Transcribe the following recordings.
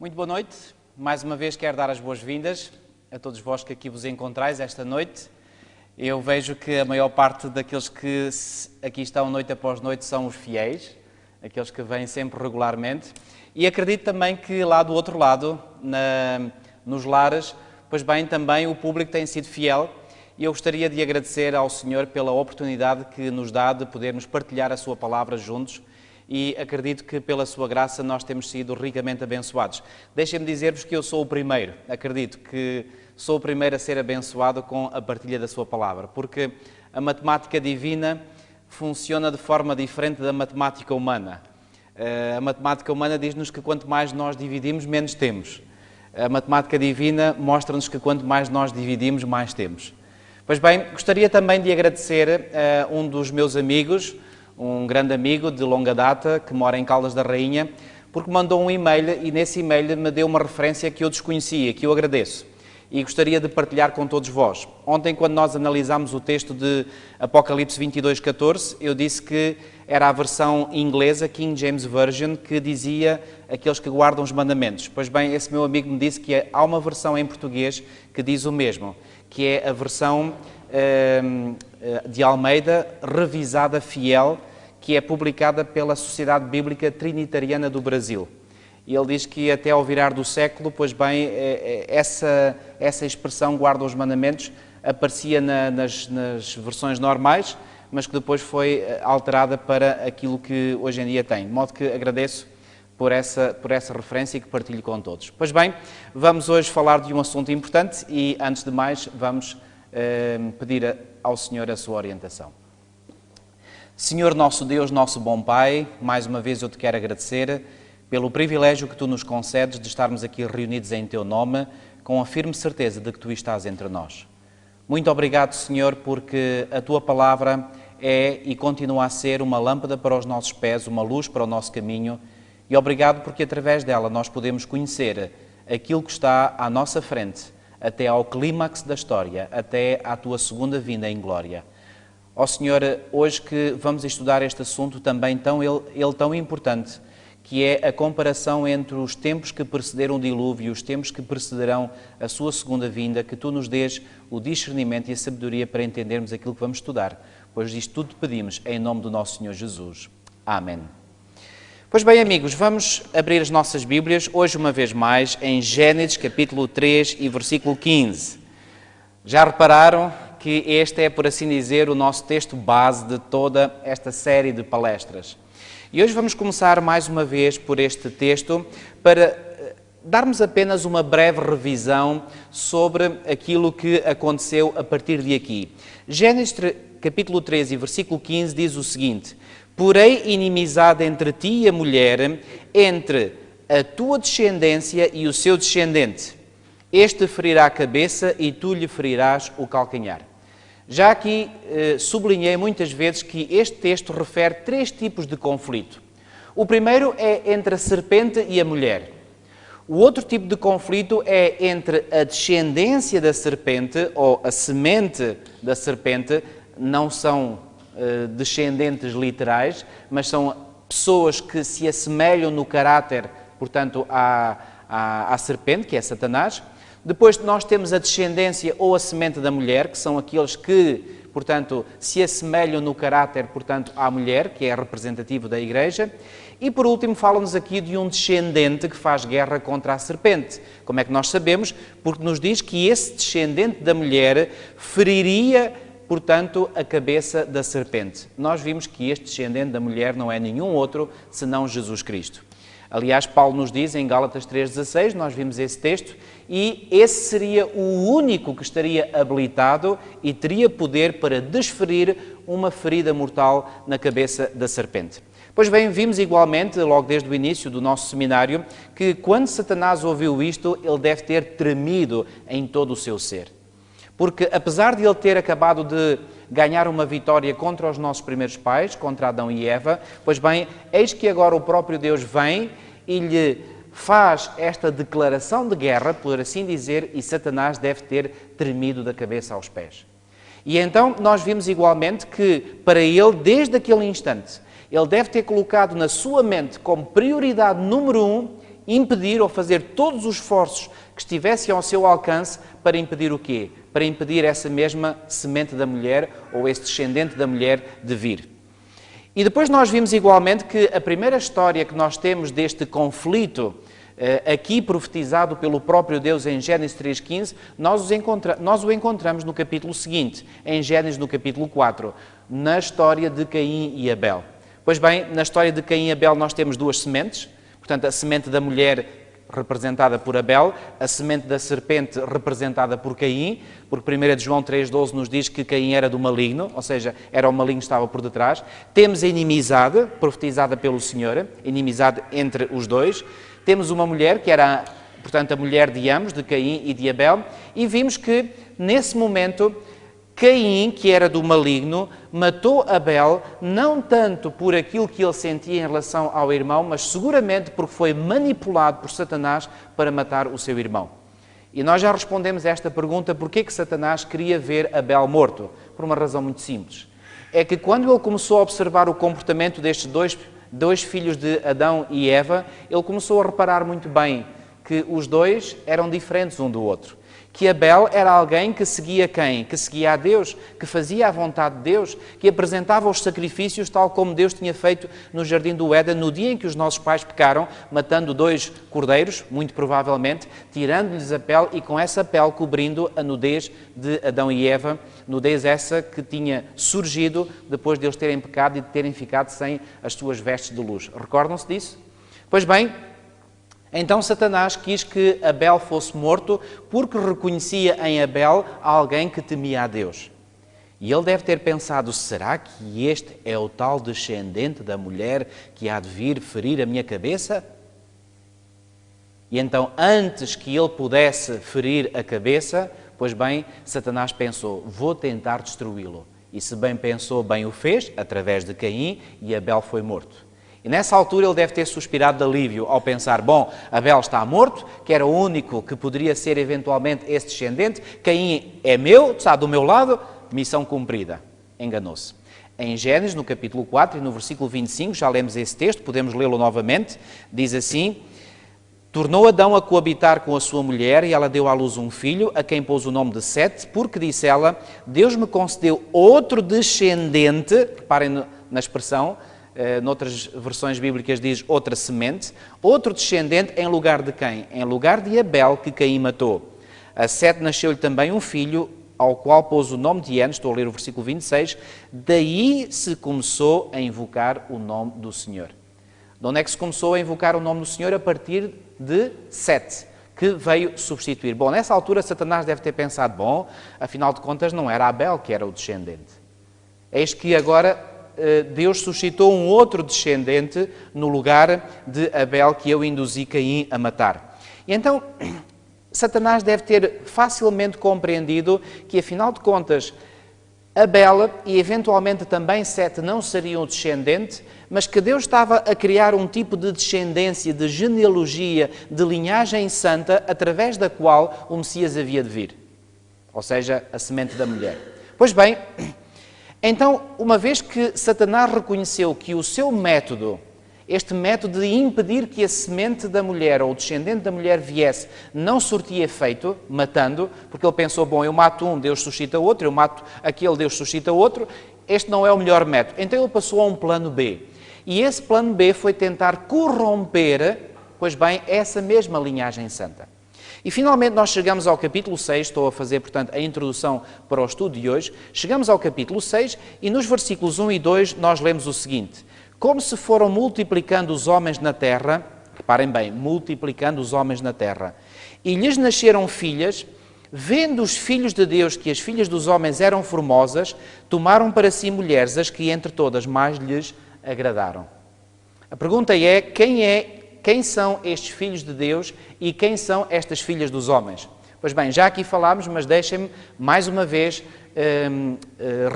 Muito boa noite. Mais uma vez quero dar as boas-vindas a todos vós que aqui vos encontrais esta noite. Eu vejo que a maior parte daqueles que aqui estão noite após noite são os fiéis, aqueles que vêm sempre regularmente. E acredito também que lá do outro lado, nos lares, pois bem, também o público tem sido fiel. E eu gostaria de agradecer ao Senhor pela oportunidade que nos dá de podermos partilhar a sua palavra juntos. E acredito que pela sua graça nós temos sido ricamente abençoados. Deixem-me dizer-vos que eu sou o primeiro, acredito que sou o primeiro a ser abençoado com a partilha da sua palavra, porque a matemática divina funciona de forma diferente da matemática humana. A matemática humana diz-nos que quanto mais nós dividimos, menos temos. A matemática divina mostra-nos que quanto mais nós dividimos, mais temos. Pois bem, gostaria também de agradecer a um dos meus amigos, um grande amigo de longa data, que mora em Caldas da Rainha, porque mandou um e-mail e nesse e-mail me deu uma referência que eu desconhecia, que eu agradeço e gostaria de partilhar com todos vós. Ontem, quando nós analisámos o texto de Apocalipse 22:14, eu disse que era a versão inglesa, King James Version, que dizia aqueles que guardam os mandamentos. Pois bem, esse meu amigo me disse que há uma versão em português que diz o mesmo, que é a versão de Almeida, revisada fiel, que é publicada pela Sociedade Bíblica Trinitariana do Brasil. E ele diz que até ao virar do século, pois bem, essa expressão guarda os mandamentos aparecia nas versões normais, mas que depois foi alterada para aquilo que hoje em dia tem. De modo que agradeço por essa referência e que partilho com todos. Pois bem, vamos hoje falar de um assunto importante e, antes de mais, vamos pedir ao Senhor a sua orientação. Senhor nosso Deus, nosso bom Pai, mais uma vez eu te quero agradecer pelo privilégio que tu nos concedes de estarmos aqui reunidos em teu nome, com a firme certeza de que tu estás entre nós. Muito obrigado, Senhor, porque a tua palavra é e continua a ser uma lâmpada para os nossos pés, uma luz para o nosso caminho, e obrigado porque através dela nós podemos conhecer aquilo que está à nossa frente, até ao clímax da história, até à tua segunda vinda em glória. Ó Senhor, hoje que vamos estudar este assunto também tão importante, que é a comparação entre os tempos que precederam o dilúvio e os tempos que precederão a sua segunda vinda, que tu nos dês o discernimento e a sabedoria para entendermos aquilo que vamos estudar, pois isto tudo te pedimos em nome do nosso Senhor Jesus. Amém. Pois bem, amigos, vamos abrir as nossas Bíblias, hoje uma vez mais, em Gênesis capítulo 3 e versículo 15. Já repararam que este é, por assim dizer, o nosso texto base de toda esta série de palestras. E hoje vamos começar mais uma vez por este texto para darmos apenas uma breve revisão sobre aquilo que aconteceu a partir de aqui. Gênesis capítulo 13 e versículo 15 diz o seguinte: porém inimizade entre ti e a mulher, entre a tua descendência e o seu descendente. Este ferirá a cabeça e tu lhe ferirás o calcanhar. Já aqui sublinhei muitas vezes que este texto refere três tipos de conflito. O primeiro é entre a serpente e a mulher. O outro tipo de conflito é entre a descendência da serpente ou a semente da serpente. Não são descendentes literais, mas são pessoas que se assemelham no caráter, portanto, à serpente, que é Satanás. Depois nós temos a descendência ou a semente da mulher, que são aqueles que, portanto, se assemelham no caráter, portanto, à mulher, que é representativo da Igreja. E por último fala-nos aqui de um descendente que faz guerra contra a serpente. Como é que nós sabemos? Porque nos diz que esse descendente da mulher feriria, portanto, a cabeça da serpente. Nós vimos que este descendente da mulher não é nenhum outro senão Jesus Cristo. Aliás, Paulo nos diz em Gálatas 3,16, nós vimos esse texto, e esse seria o único que estaria habilitado e teria poder para desferir uma ferida mortal na cabeça da serpente. Pois bem, vimos igualmente, logo desde o início do nosso seminário, que quando Satanás ouviu isto, ele deve ter tremido em todo o seu ser. Porque apesar de ele ter acabado de ganhar uma vitória contra os nossos primeiros pais, contra Adão e Eva, pois bem, eis que agora o próprio Deus vem e lhe faz esta declaração de guerra, por assim dizer, e Satanás deve ter tremido da cabeça aos pés. E então nós vimos igualmente que para ele, desde aquele instante, ele deve ter colocado na sua mente como prioridade número 1 impedir ou fazer todos os esforços que estivessem ao seu alcance para impedir o quê? Para impedir essa mesma semente da mulher ou esse descendente da mulher de vir. E depois nós vimos igualmente que a primeira história que nós temos deste conflito, aqui profetizado pelo próprio Deus em Gênesis 3,15, nós o encontramos no capítulo seguinte, em Gênesis no capítulo 4, na história de Caim e Abel. Pois bem, na história de Caim e Abel nós temos duas sementes, portanto a semente da mulher representada por Abel, a semente da serpente representada por Caim, porque 1 João 3,12 nos diz que Caim era do maligno, ou seja, era o maligno que estava por detrás. Temos a inimizade, profetizada pelo Senhor, inimizade entre os dois. Temos uma mulher, que era, portanto, a mulher de ambos, de Caim e de Abel, e vimos que, nesse momento, Caim, que era do maligno, matou Abel, não tanto por aquilo que ele sentia em relação ao irmão, mas seguramente porque foi manipulado por Satanás para matar o seu irmão. E nós já respondemos a esta pergunta, porquê que Satanás queria ver Abel morto? Por uma razão muito simples. É que quando ele começou a observar o comportamento destes dois filhos de Adão e Eva, ele começou a reparar muito bem que os dois eram diferentes um do outro. Que Abel era alguém que seguia quem? Que seguia a Deus, que fazia a vontade de Deus, que apresentava os sacrifícios tal como Deus tinha feito no Jardim do Éden, no dia em que os nossos pais pecaram, matando 2 cordeiros, muito provavelmente, tirando-lhes a pele e com essa pele cobrindo a nudez de Adão e Eva, nudez essa que tinha surgido depois de eles terem pecado e de terem ficado sem as suas vestes de luz. Recordam-se disso? Pois bem, então Satanás quis que Abel fosse morto porque reconhecia em Abel alguém que temia a Deus. E ele deve ter pensado, será que este é o tal descendente da mulher que há de vir ferir a minha cabeça? E então, antes que ele pudesse ferir a cabeça, pois bem, Satanás pensou, vou tentar destruí-lo. E se bem pensou, bem o fez, através de Caim, e Abel foi morto. E nessa altura ele deve ter suspirado de alívio ao pensar, bom, Abel está morto, que era o único que poderia ser eventualmente esse descendente, Caim é meu, está do meu lado, missão cumprida. Enganou-se. Em Gênesis, no capítulo 4 e no versículo 25, já lemos esse texto, podemos lê-lo novamente, diz assim, tornou Adão a coabitar com a sua mulher e ela deu à luz um filho, a quem pôs o nome de Sete, porque disse ela, Deus me concedeu outro descendente, reparem na expressão, noutras versões bíblicas diz outra semente, outro descendente em lugar de quem? Em lugar de Abel, que Caim matou. A Sete nasceu-lhe também um filho, ao qual pôs o nome de Enos, estou a ler o versículo 26, daí se começou a invocar o nome do Senhor. De onde é que se começou a invocar o nome do Senhor? A partir de Sete, que veio substituir. Bom, nessa altura Satanás deve ter pensado, bom, afinal de contas não era Abel que era o descendente. Eis que agora Deus suscitou um outro descendente no lugar de Abel que eu induzi Caim a matar. E então, Satanás deve ter facilmente compreendido que, afinal de contas, Abel e eventualmente também Sete não seriam o descendente, mas que Deus estava a criar um tipo de descendência, de genealogia, de linhagem santa, através da qual o Messias havia de vir. Ou seja, a semente da mulher. Pois bem, então, uma vez que Satanás reconheceu que o seu método, este método de impedir que a semente da mulher ou o descendente da mulher viesse, não surtia efeito, matando, porque ele pensou, bom, eu mato um, Deus suscita outro, eu mato aquele, Deus suscita outro, este não é o melhor método. Então ele passou a um plano B. E esse plano B foi tentar corromper, pois bem, essa mesma linhagem santa. E finalmente nós chegamos ao capítulo 6, estou a fazer, portanto, a introdução para o estudo de hoje. Chegamos ao capítulo 6 e nos versículos 1 e 2 nós lemos o seguinte. Como se foram multiplicando os homens na terra, reparem bem, multiplicando os homens na terra, e lhes nasceram filhas, vendo os filhos de Deus que as filhas dos homens eram formosas, tomaram para si mulheres, as que entre todas mais lhes agradaram. A pergunta é, quem são estes filhos de Deus e quem são estas filhas dos homens? Pois bem, já aqui falámos, mas deixem-me mais uma vez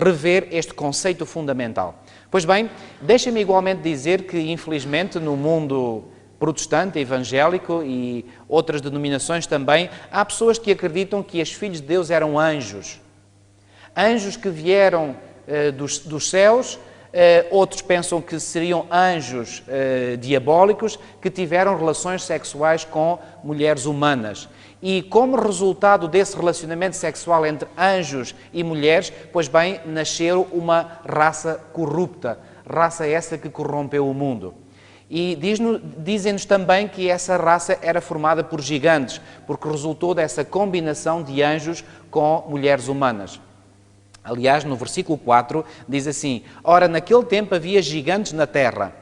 rever este conceito fundamental. Pois bem, deixem-me igualmente dizer que, infelizmente, no mundo protestante, evangélico e outras denominações também, há pessoas que acreditam que os filhos de Deus eram anjos. Anjos que vieram dos céus, Outros pensam que seriam anjos diabólicos que tiveram relações sexuais com mulheres humanas. E como resultado desse relacionamento sexual entre anjos e mulheres, pois bem, nasceu uma raça corrupta, raça essa que corrompeu o mundo. E dizem-nos também que essa raça era formada por gigantes, porque resultou dessa combinação de anjos com mulheres humanas. Aliás, no versículo 4 diz assim: ora, naquele tempo havia gigantes na terra.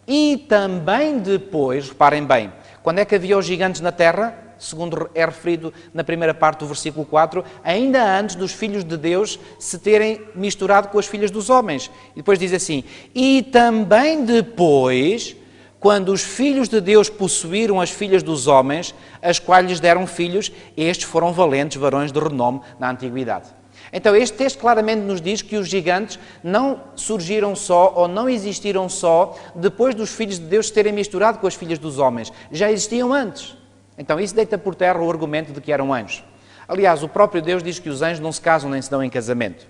E também depois, reparem bem, quando é que havia os gigantes na terra? Segundo é referido na primeira parte do versículo 4, ainda antes dos filhos de Deus se terem misturado com as filhas dos homens. E depois diz assim: e também depois, quando os filhos de Deus possuíram as filhas dos homens, as quais lhes deram filhos, estes foram valentes varões de renome na antiguidade. Então, este texto claramente nos diz que os gigantes não surgiram só ou não existiram só depois dos filhos de Deus se terem misturado com as filhas dos homens. Já existiam antes. Então, isso deita por terra o argumento de que eram anjos. Aliás, o próprio Deus diz que os anjos não se casam nem se dão em casamento.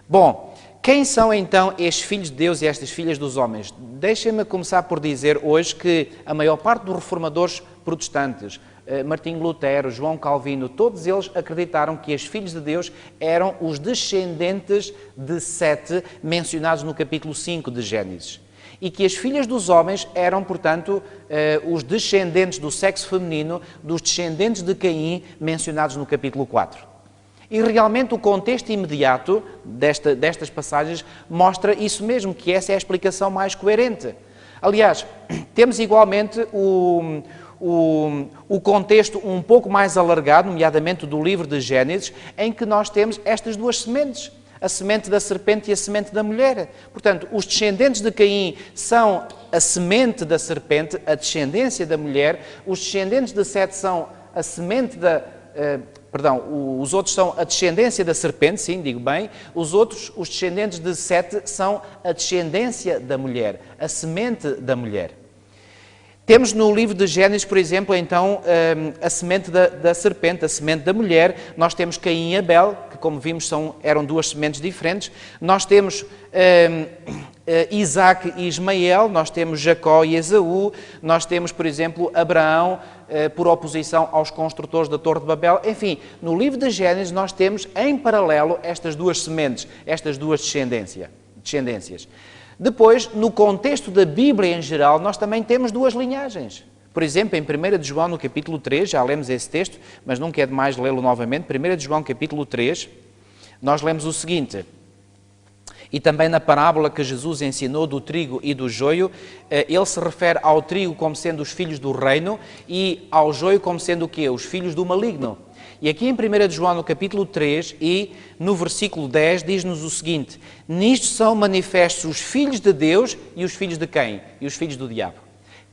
Bom, quem são então estes filhos de Deus e estas filhas dos homens? Deixem-me começar por dizer hoje que a maior parte dos reformadores protestantes, Martinho Lutero, João Calvino, todos eles acreditaram que os filhos de Deus eram os descendentes de Sete mencionados no capítulo 5 de Gênesis. E que as filhas dos homens eram, portanto, os descendentes do sexo feminino, dos descendentes de Caim, mencionados no capítulo 4. E realmente o contexto imediato destas passagens mostra isso mesmo, que essa é a explicação mais coerente. Aliás, temos igualmente o contexto um pouco mais alargado, nomeadamente do livro de Gênesis, em que nós temos estas duas sementes. A semente da serpente e a semente da mulher. Portanto, os descendentes de Caim são a semente da serpente, a descendência da mulher. Os descendentes de Sete são a semente da... os outros são a descendência da serpente, sim, digo bem. Os descendentes de Sete, são a descendência da mulher, a semente da mulher. Temos no livro de Gênesis, por exemplo, então, a semente da serpente, a semente da mulher. Nós temos Caim e Abel, que, como vimos, eram duas sementes diferentes. Nós temos Isaac e Ismael, nós temos Jacó e Esaú, nós temos, por exemplo, Abraão, por oposição aos construtores da Torre de Babel. Enfim, no livro de Gênesis nós temos, em paralelo, estas duas sementes, estas duas descendências. Depois, no contexto da Bíblia em geral, nós também temos duas linhagens. Por exemplo, em 1 de João, no capítulo 3, já lemos esse texto, mas nunca é demais lê-lo novamente. 1 de João, capítulo 3, nós lemos o seguinte: e também na parábola que Jesus ensinou do trigo e do joio, ele se refere ao trigo como sendo os filhos do reino e ao joio como sendo o quê? Os filhos do maligno. E aqui em 1 de João, no capítulo 3 e no versículo 10, diz-nos o seguinte: nisto são manifestos os filhos de Deus e os filhos de quem? E os filhos do diabo.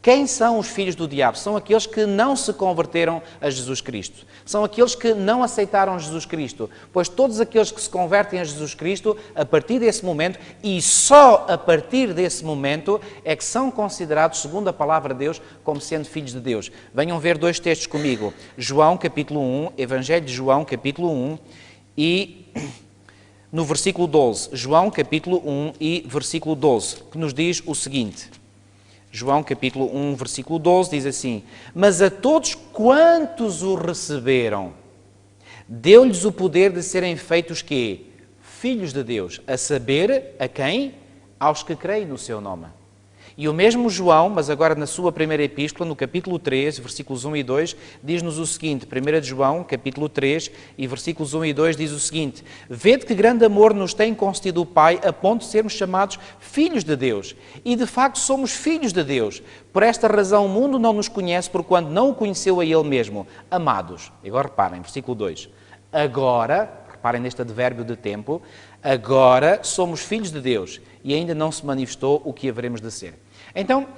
Quem são os filhos do diabo? São aqueles que não se converteram a Jesus Cristo. São aqueles que não aceitaram Jesus Cristo. Pois todos aqueles que se convertem a Jesus Cristo, a partir desse momento, e só a partir desse momento, é que são considerados, segundo a palavra de Deus, como sendo filhos de Deus. Venham ver dois textos comigo. João, capítulo 1, Evangelho de João, capítulo 1, e no versículo 12. João, capítulo 1 e versículo 12, que nos diz o seguinte... João capítulo 1, versículo 12, diz assim: mas a todos quantos o receberam, deu-lhes o poder de serem feitos quê? Filhos de Deus, a saber, a quem? Aos que creem no seu nome. E o mesmo João, mas agora na sua primeira epístola, no capítulo 3, versículos 1 e 2, diz-nos o seguinte, 1 de João, capítulo 3, e versículos 1 e 2, diz o seguinte: vede que grande amor nos tem concedido o Pai, a ponto de sermos chamados filhos de Deus. E de facto somos filhos de Deus. Por esta razão o mundo não nos conhece, porquanto não o conheceu a Ele mesmo. Amados, agora reparem, versículo 2, agora, reparem neste advérbio de tempo, agora somos filhos de Deus e ainda não se manifestou o que haveremos de ser. Então,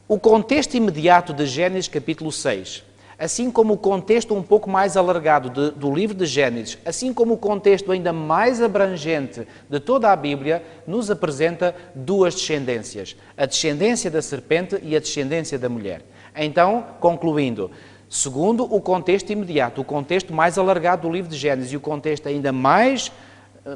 o contexto imediato de Gênesis capítulo 6, assim como o contexto um pouco mais alargado do livro de Gênesis, assim como o contexto ainda mais abrangente de toda a Bíblia, nos apresenta duas descendências, a descendência da serpente e a descendência da mulher. Então, concluindo, segundo o contexto imediato, o contexto mais alargado do livro de Gênesis e o contexto ainda mais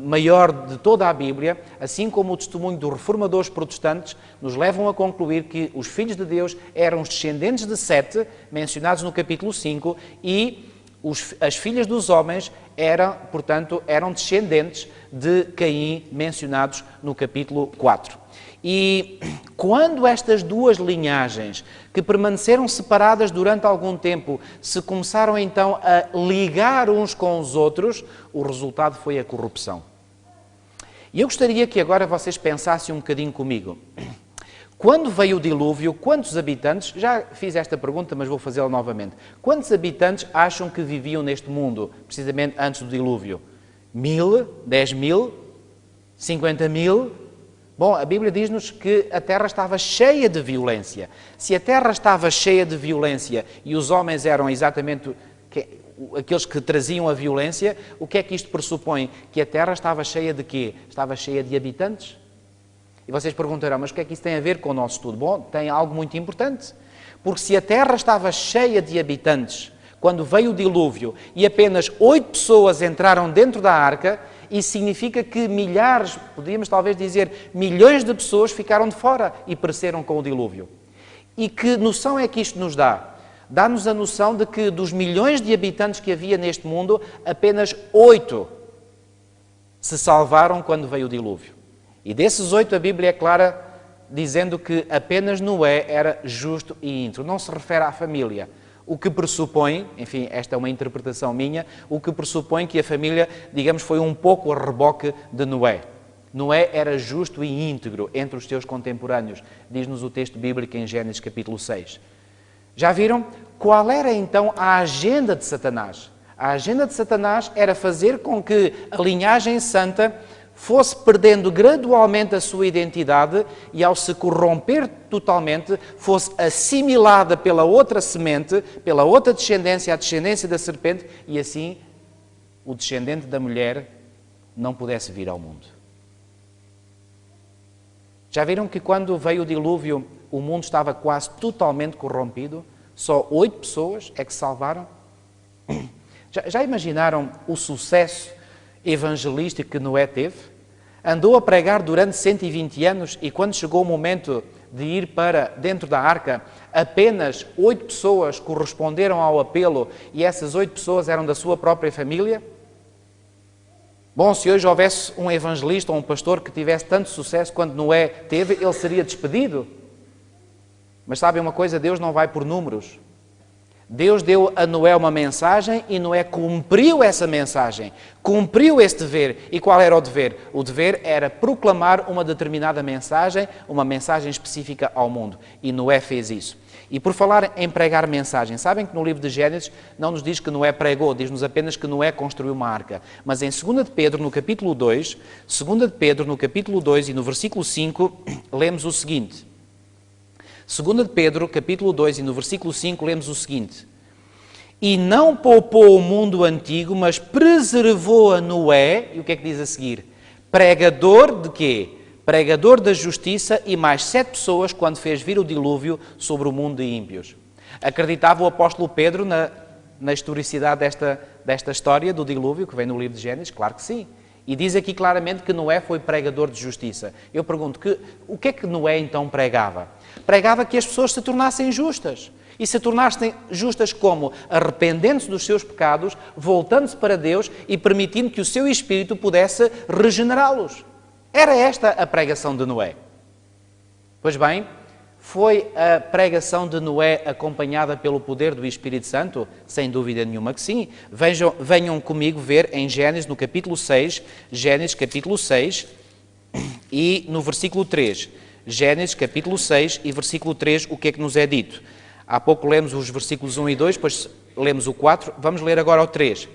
maior de toda a Bíblia, assim como o testemunho dos reformadores protestantes, nos levam a concluir que os filhos de Deus eram os descendentes de Sete, mencionados no capítulo 5, e as filhas dos homens eram descendentes de Caim, mencionados no capítulo 4. E quando estas duas linhagens, que permaneceram separadas durante algum tempo, se começaram então a ligar uns com os outros, o resultado foi a corrupção. E eu gostaria que agora vocês pensassem um bocadinho comigo. Quando veio o dilúvio, quantos habitantes, já fiz esta pergunta, mas vou fazê-la novamente. Quantos habitantes acham que viviam neste mundo, precisamente antes do dilúvio? 1000? 10.000? 50.000? Bom, a Bíblia diz-nos que a terra estava cheia de violência. Se a terra estava cheia de violência e os homens eram exatamente aqueles que traziam a violência, o que é que isto pressupõe? Que a terra estava cheia de quê? Estava cheia de habitantes? E vocês perguntarão, mas o que é que isso tem a ver com o nosso estudo? Bom, tem algo muito importante. Porque se a terra estava cheia de habitantes, quando veio o dilúvio e apenas 8 pessoas entraram dentro da arca, isso significa que milhares, podíamos talvez dizer milhões de pessoas ficaram de fora e pereceram com o dilúvio. E que noção é que isto nos dá? Dá-nos a noção de que dos milhões de habitantes que havia neste mundo, apenas 8 se salvaram quando veio o dilúvio. E desses 8 a Bíblia é clara dizendo que apenas Noé era justo e íntegro. Não se refere à família. O que pressupõe, enfim, esta é uma interpretação minha, o que pressupõe que a família, digamos, foi um pouco a reboque de Noé. Noé era justo e íntegro entre os seus contemporâneos, diz-nos o texto bíblico em Gênesis capítulo 6. Já viram? Qual era então a agenda de Satanás? A agenda de Satanás era fazer com que a linhagem santa fosse perdendo gradualmente a sua identidade e, ao se corromper totalmente, fosse assimilada pela outra semente, pela outra descendência, a descendência da serpente, e assim o descendente da mulher não pudesse vir ao mundo. Já viram que quando veio o dilúvio, o mundo estava quase totalmente corrompido? Só 8 pessoas é que se salvaram? Já imaginaram o sucesso evangelístico que Noé teve? Andou a pregar durante 120 anos e quando chegou o momento de ir para dentro da arca, apenas 8 pessoas corresponderam ao apelo e essas 8 pessoas eram da sua própria família? Bom, se hoje houvesse um evangelista ou um pastor que tivesse tanto sucesso quanto Noé teve, ele seria despedido. Mas sabem uma coisa? Deus não vai por números. Deus deu a Noé uma mensagem e Noé cumpriu essa mensagem, cumpriu esse dever. E qual era o dever? O dever era proclamar uma determinada mensagem, uma mensagem específica ao mundo. E Noé fez isso. E por falar em pregar mensagem, sabem que no livro de Gênesis não nos diz que Noé pregou, diz-nos apenas que Noé construiu uma arca. Mas em 2 de Pedro, no capítulo 2, 2 de Pedro, no capítulo 2 e no versículo 5, lemos o seguinte. 2 de Pedro, capítulo 2 e no versículo 5, lemos o seguinte. E não poupou o mundo antigo, mas preservou a Noé, e o que é que diz a seguir? Pregador de quê? Pregador da justiça e mais 7 pessoas quando fez vir o dilúvio sobre o mundo de ímpios. Acreditava o apóstolo Pedro na historicidade desta história do dilúvio, que vem no livro de Gênesis? Claro que sim. E diz aqui claramente que Noé foi pregador de justiça. Eu pergunto, o que é que Noé então pregava? Pregava que as pessoas se tornassem justas. E se tornassem justas como? Arrependendo-se dos seus pecados, voltando-se para Deus e permitindo que o seu Espírito pudesse regenerá-los. Era esta a pregação de Noé. Pois bem, foi a pregação de Noé acompanhada pelo poder do Espírito Santo? Sem dúvida nenhuma que sim. Venham comigo ver em Gênesis, no capítulo 6, Gênesis capítulo 6 e no versículo 3. Gênesis capítulo 6 e versículo 3, o que é que nos é dito? Há pouco lemos os versículos 1 e 2, depois lemos o 4, vamos ler agora o 3.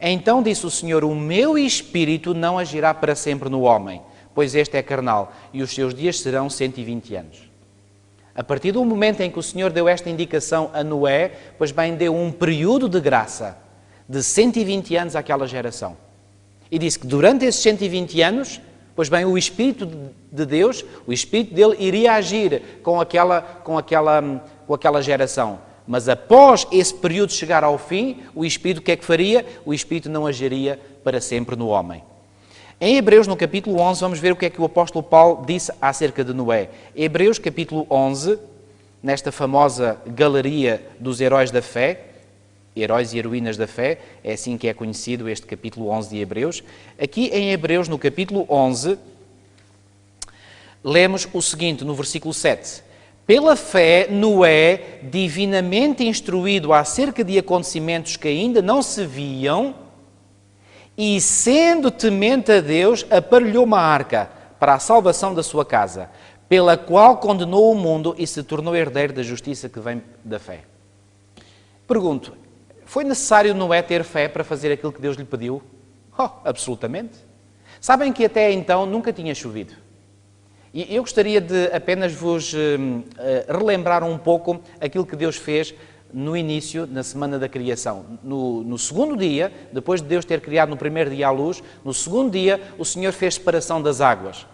Então disse o Senhor, o meu Espírito não agirá para sempre no homem, pois este é carnal, e os seus dias serão 120 anos. A partir do momento em que o Senhor deu esta indicação a Noé, pois bem, deu um período de graça de 120 anos àquela geração. E disse que durante esses 120 anos, pois bem, o Espírito de Deus, o Espírito dele iria agir com aquela geração. Mas após esse período chegar ao fim, o Espírito o que é que faria? O Espírito não agiria para sempre no homem. Em Hebreus, no capítulo 11, vamos ver o que é que o apóstolo Paulo disse acerca de Noé. Hebreus, capítulo 11, nesta famosa galeria dos heróis da fé, heróis e heroínas da fé, é assim que é conhecido este capítulo 11 de Hebreus. Aqui em Hebreus, no capítulo 11, lemos o seguinte, no versículo 7. Pela fé, Noé, divinamente instruído acerca de acontecimentos que ainda não se viam, e sendo temente a Deus, aparelhou uma arca para a salvação da sua casa, pela qual condenou o mundo e se tornou herdeiro da justiça que vem da fé. Pergunto, foi necessário Noé ter fé para fazer aquilo que Deus lhe pediu? Oh, absolutamente. Sabem que até então nunca tinha chovido. E eu gostaria de apenas vos relembrar um pouco aquilo que Deus fez no início, na semana da criação. No segundo dia, depois de Deus ter criado no primeiro dia a luz, no segundo dia o Senhor fez separação das águas.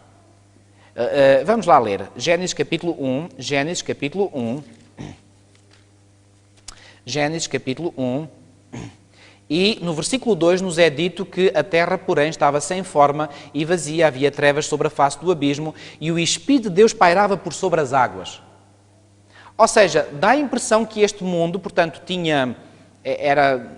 Vamos lá ler. Gênesis capítulo 1. Gênesis capítulo 1. Gênesis capítulo 1. E no versículo 2 nos é dito que a terra, porém, estava sem forma e vazia, havia trevas sobre a face do abismo e o Espírito de Deus pairava por sobre as águas. Ou seja, dá a impressão que este mundo, portanto, era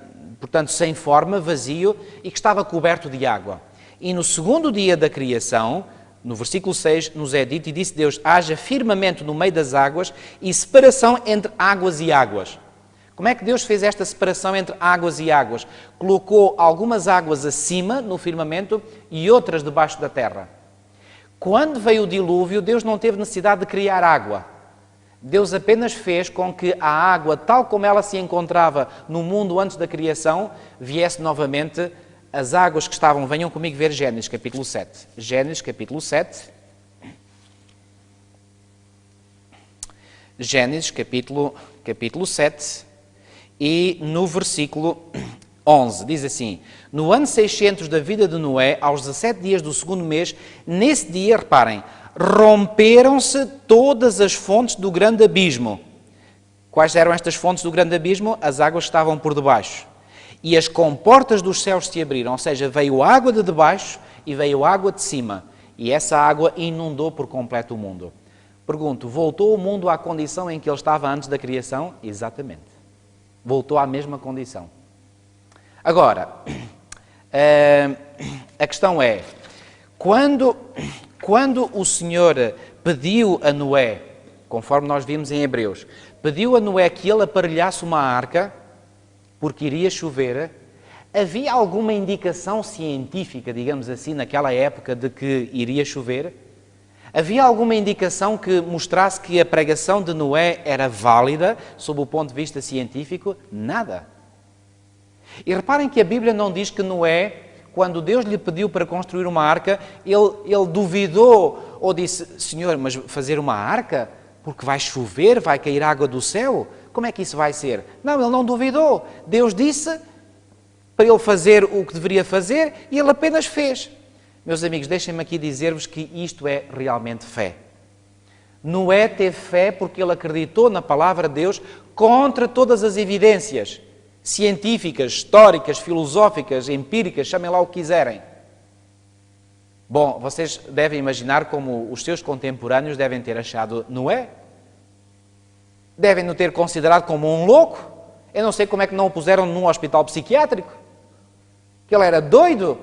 sem forma, vazio e que estava coberto de água. E no segundo dia da criação, no versículo 6, nos é dito, e disse Deus, haja firmamento no meio das águas e separação entre águas e águas. Como é que Deus fez esta separação entre águas e águas? Colocou algumas águas acima, no firmamento, e outras debaixo da terra. Quando veio o dilúvio, Deus não teve necessidade de criar água. Deus apenas fez com que a água, tal como ela se encontrava no mundo antes da criação, viesse novamente as águas que estavam... Venham comigo ver Gênesis, capítulo 7. Gênesis, capítulo 7. Gênesis, capítulo 7. E no versículo 11, diz assim, no ano 600 da vida de Noé, aos 17 dias do segundo mês, nesse dia, reparem, romperam-se todas as fontes do grande abismo. Quais eram estas fontes do grande abismo? As águas que estavam por debaixo. E as comportas dos céus se abriram, ou seja, veio água de debaixo e veio água de cima. E essa água inundou por completo o mundo. Pergunto, voltou o mundo à condição em que ele estava antes da criação? Exatamente. Voltou à mesma condição. Agora, a questão é, quando o Senhor pediu a Noé, conforme nós vimos em Hebreus, pediu a Noé que ele aparelhasse uma arca, porque iria chover, havia alguma indicação científica, digamos assim, naquela época de que iria chover? Havia alguma indicação que mostrasse que a pregação de Noé era válida, sob o ponto de vista científico? Nada. E reparem que a Bíblia não diz que Noé, quando Deus lhe pediu para construir uma arca, ele duvidou ou disse, Senhor, mas fazer uma arca? Porque vai chover, vai cair água do céu? Como é que isso vai ser? Não, ele não duvidou. Deus disse para ele fazer o que deveria fazer e ele apenas fez. Meus amigos, deixem-me aqui dizer-vos que isto é realmente fé. Noé teve fé porque ele acreditou na palavra de Deus contra todas as evidências científicas, históricas, filosóficas, empíricas, chamem lá o que quiserem. Bom, vocês devem imaginar como os seus contemporâneos devem ter achado Noé. Devem-no ter considerado como um louco. Eu não sei como é que não o puseram num hospital psiquiátrico. Que ele era doido.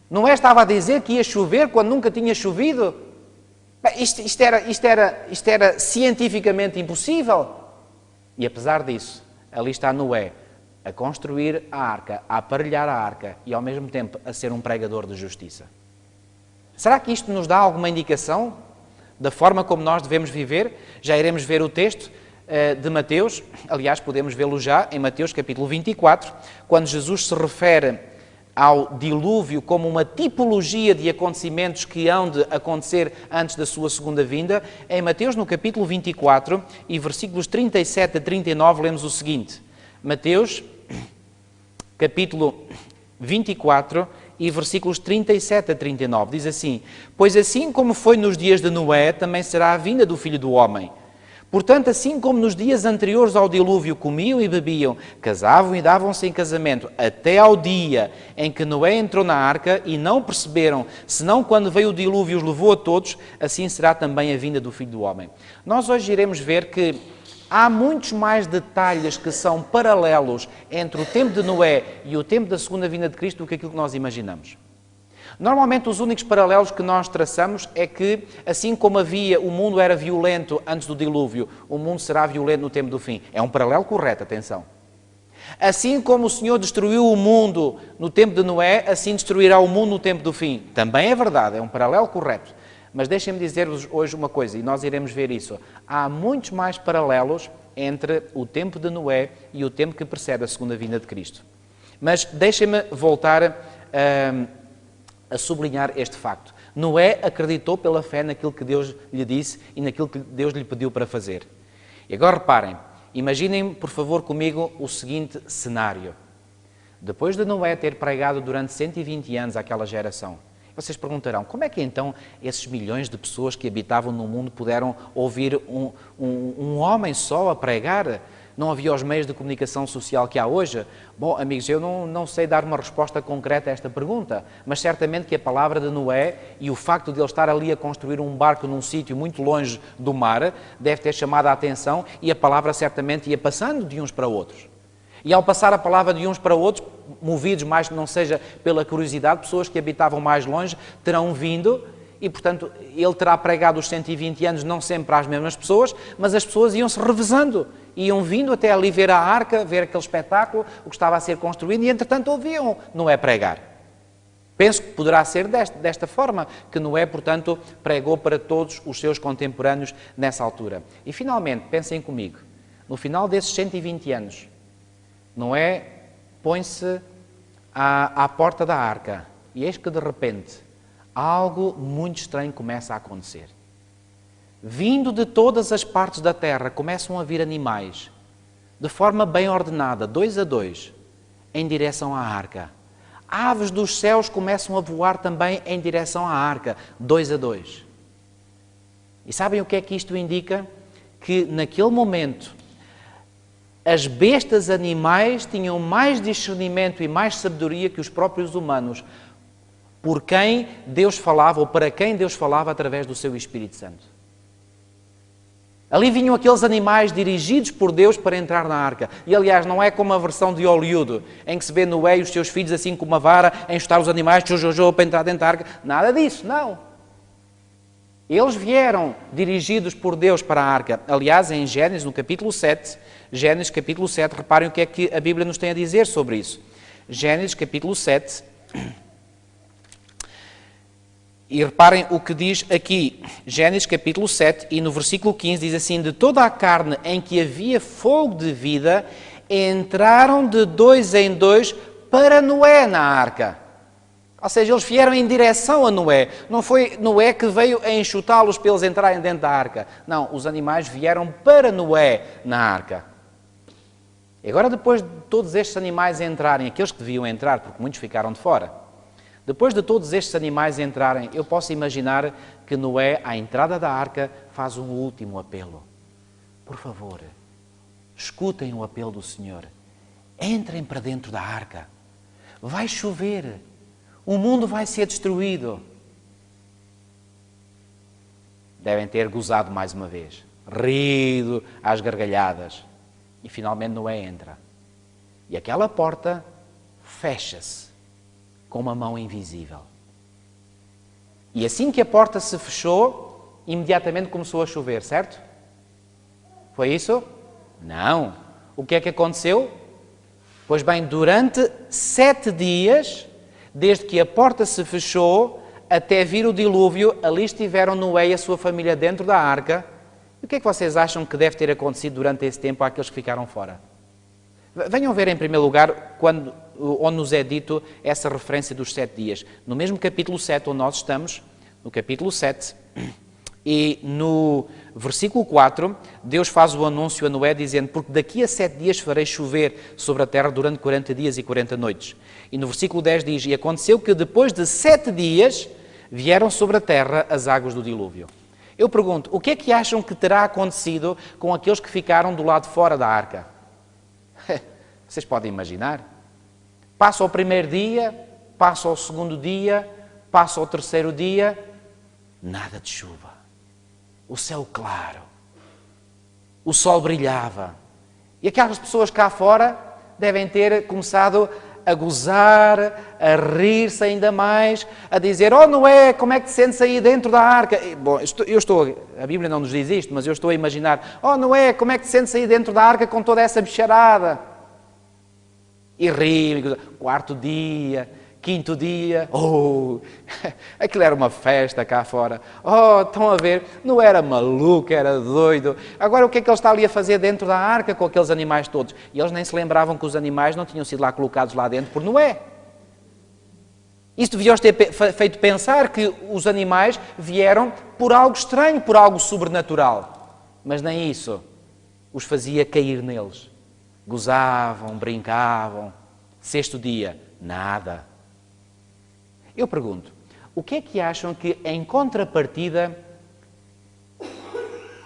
Noé estava a dizer que ia chover quando nunca tinha chovido. Isto era cientificamente impossível. E apesar disso, ali está Noé a construir a arca, a aparelhar a arca e ao mesmo tempo a ser um pregador de justiça. Será que isto nos dá alguma indicação da forma como nós devemos viver? Já iremos ver o texto de Mateus, aliás, podemos vê-lo já em Mateus capítulo 24, quando Jesus se refere ao dilúvio como uma tipologia de acontecimentos que hão de acontecer antes da sua segunda vinda. Em Mateus, no capítulo 24, e versículos 37 a 39, lemos o seguinte. Mateus, capítulo 24, e versículos 37 a 39, diz assim, pois assim como foi nos dias de Noé, também será a vinda do Filho do Homem. Portanto, assim como nos dias anteriores ao dilúvio comiam e bebiam, casavam e davam-se em casamento, até ao dia em que Noé entrou na arca e não perceberam, senão quando veio o dilúvio os levou a todos, assim será também a vinda do Filho do Homem. Nós hoje iremos ver que há muitos mais detalhes que são paralelos entre o tempo de Noé e o tempo da segunda vinda de Cristo do que aquilo que nós imaginamos. Normalmente os únicos paralelos que nós traçamos é que, assim como o mundo era violento antes do dilúvio, o mundo será violento no tempo do fim. É um paralelo correto, atenção. Assim como o Senhor destruiu o mundo no tempo de Noé, assim destruirá o mundo no tempo do fim. Também é verdade, é um paralelo correto. Mas deixem-me dizer-vos hoje uma coisa, e nós iremos ver isso. Há muitos mais paralelos entre o tempo de Noé e o tempo que precede a segunda vinda de Cristo. Mas deixem-me voltar a sublinhar este facto. Noé acreditou pela fé naquilo que Deus lhe disse e naquilo que Deus lhe pediu para fazer. E agora reparem, imaginem, por favor, comigo o seguinte cenário. Depois de Noé ter pregado durante 120 anos àquela geração, vocês perguntarão, como é que então esses milhões de pessoas que habitavam no mundo puderam ouvir um homem só a pregar? Não havia os meios de comunicação social que há hoje? Bom, amigos, eu não sei dar uma resposta concreta a esta pergunta, mas certamente que a palavra de Noé e o facto de ele estar ali a construir um barco num sítio muito longe do mar deve ter chamado a atenção e a palavra certamente ia passando de uns para outros. E ao passar a palavra de uns para outros, movidos mais que não seja pela curiosidade, pessoas que habitavam mais longe terão vindo e, portanto, ele terá pregado os 120 anos não sempre às mesmas pessoas, mas as pessoas iam-se revezando, iam vindo até ali ver a arca, ver aquele espetáculo, o que estava a ser construído, e entretanto ouviam Noé pregar. Penso que poderá ser desta forma que Noé, portanto, pregou para todos os seus contemporâneos nessa altura. E finalmente, pensem comigo, no final desses 120 anos, Noé põe-se à porta da arca e eis que de repente algo muito estranho começa a acontecer. Vindo de todas as partes da terra começam a vir animais, de forma bem ordenada, 2 a 2, em direção à arca. Aves dos céus começam a voar também em direção à arca, 2 a 2. E sabem o que é que isto indica? Que naquele momento as bestas animais tinham mais discernimento e mais sabedoria que os próprios humanos, por quem Deus falava ou para quem Deus falava através do seu Espírito Santo. Ali vinham aqueles animais dirigidos por Deus para entrar na arca. E aliás, não é como a versão de Hollywood, em que se vê Noé e os seus filhos assim com uma vara, a enxutar os animais, para entrar dentro da arca. Nada disso, não. Eles vieram dirigidos por Deus para a arca. Aliás, em Gênesis, no capítulo 7, reparem o que é que a Bíblia nos tem a dizer sobre isso. Gênesis, capítulo 7, e reparem o que diz aqui, Gênesis, capítulo 7, e no versículo 15 diz assim: de toda a carne em que havia fogo de vida, entraram de 2 em 2 para Noé na arca. Ou seja, eles vieram em direção a Noé. Não foi Noé que veio a enxutá-los para eles entrarem dentro da arca. Não, os animais vieram para Noé na arca. E agora, depois de todos estes animais entrarem, aqueles que deviam entrar, porque muitos ficaram de fora, depois de todos estes animais entrarem, eu posso imaginar que Noé, à entrada da arca, faz um último apelo. Por favor, escutem o apelo do Senhor. Entrem para dentro da arca. Vai chover. O mundo vai ser destruído. Devem ter gozado mais uma vez, rido às gargalhadas. E finalmente Noé entra. E aquela porta fecha-se com uma mão invisível. E assim que a porta se fechou, imediatamente começou a chover, certo? Foi isso? Não. O que é que aconteceu? Pois bem, durante 7 dias... desde que a porta se fechou até vir o dilúvio, ali estiveram Noé e a sua família dentro da arca. E o que é que vocês acham que deve ter acontecido durante esse tempo àqueles que ficaram fora? Venham ver em primeiro lugar onde nos é dito essa referência dos 7 dias. No mesmo capítulo 7 onde nós estamos, no capítulo 7, e no versículo 4, Deus faz o anúncio a Noé dizendo: porque daqui a 7 dias farei chover sobre a terra durante 40 dias e 40 noites. E no versículo 10 diz: e aconteceu que depois de 7 dias vieram sobre a terra as águas do dilúvio. Eu pergunto, o que é que acham que terá acontecido com aqueles que ficaram do lado de fora da arca? Vocês podem imaginar. Passa o primeiro dia, passa o segundo dia, passa o terceiro dia, nada de chuva. O céu claro. O sol brilhava. E aquelas pessoas cá fora devem ter começado a gozar, a rir-se ainda mais, a dizer, oh Noé, como é que te sentes aí dentro da arca? Bom, a Bíblia não nos diz isto, mas eu estou a imaginar, oh Noé, como é que te sentes aí dentro da arca com toda essa bicharada? E rir, quarto dia, quinto dia, aquilo era uma festa cá fora. Oh, estão a ver, não era maluco, era doido. Agora o que é que ele está ali a fazer dentro da arca com aqueles animais todos? E eles nem se lembravam que os animais não tinham sido lá colocados lá dentro por Noé. Isso devia-os ter feito pensar que os animais vieram por algo estranho, por algo sobrenatural. Mas nem isso os fazia cair neles. Gozavam, brincavam. Sexto dia, nada. Eu pergunto, o que é que acham que, em contrapartida,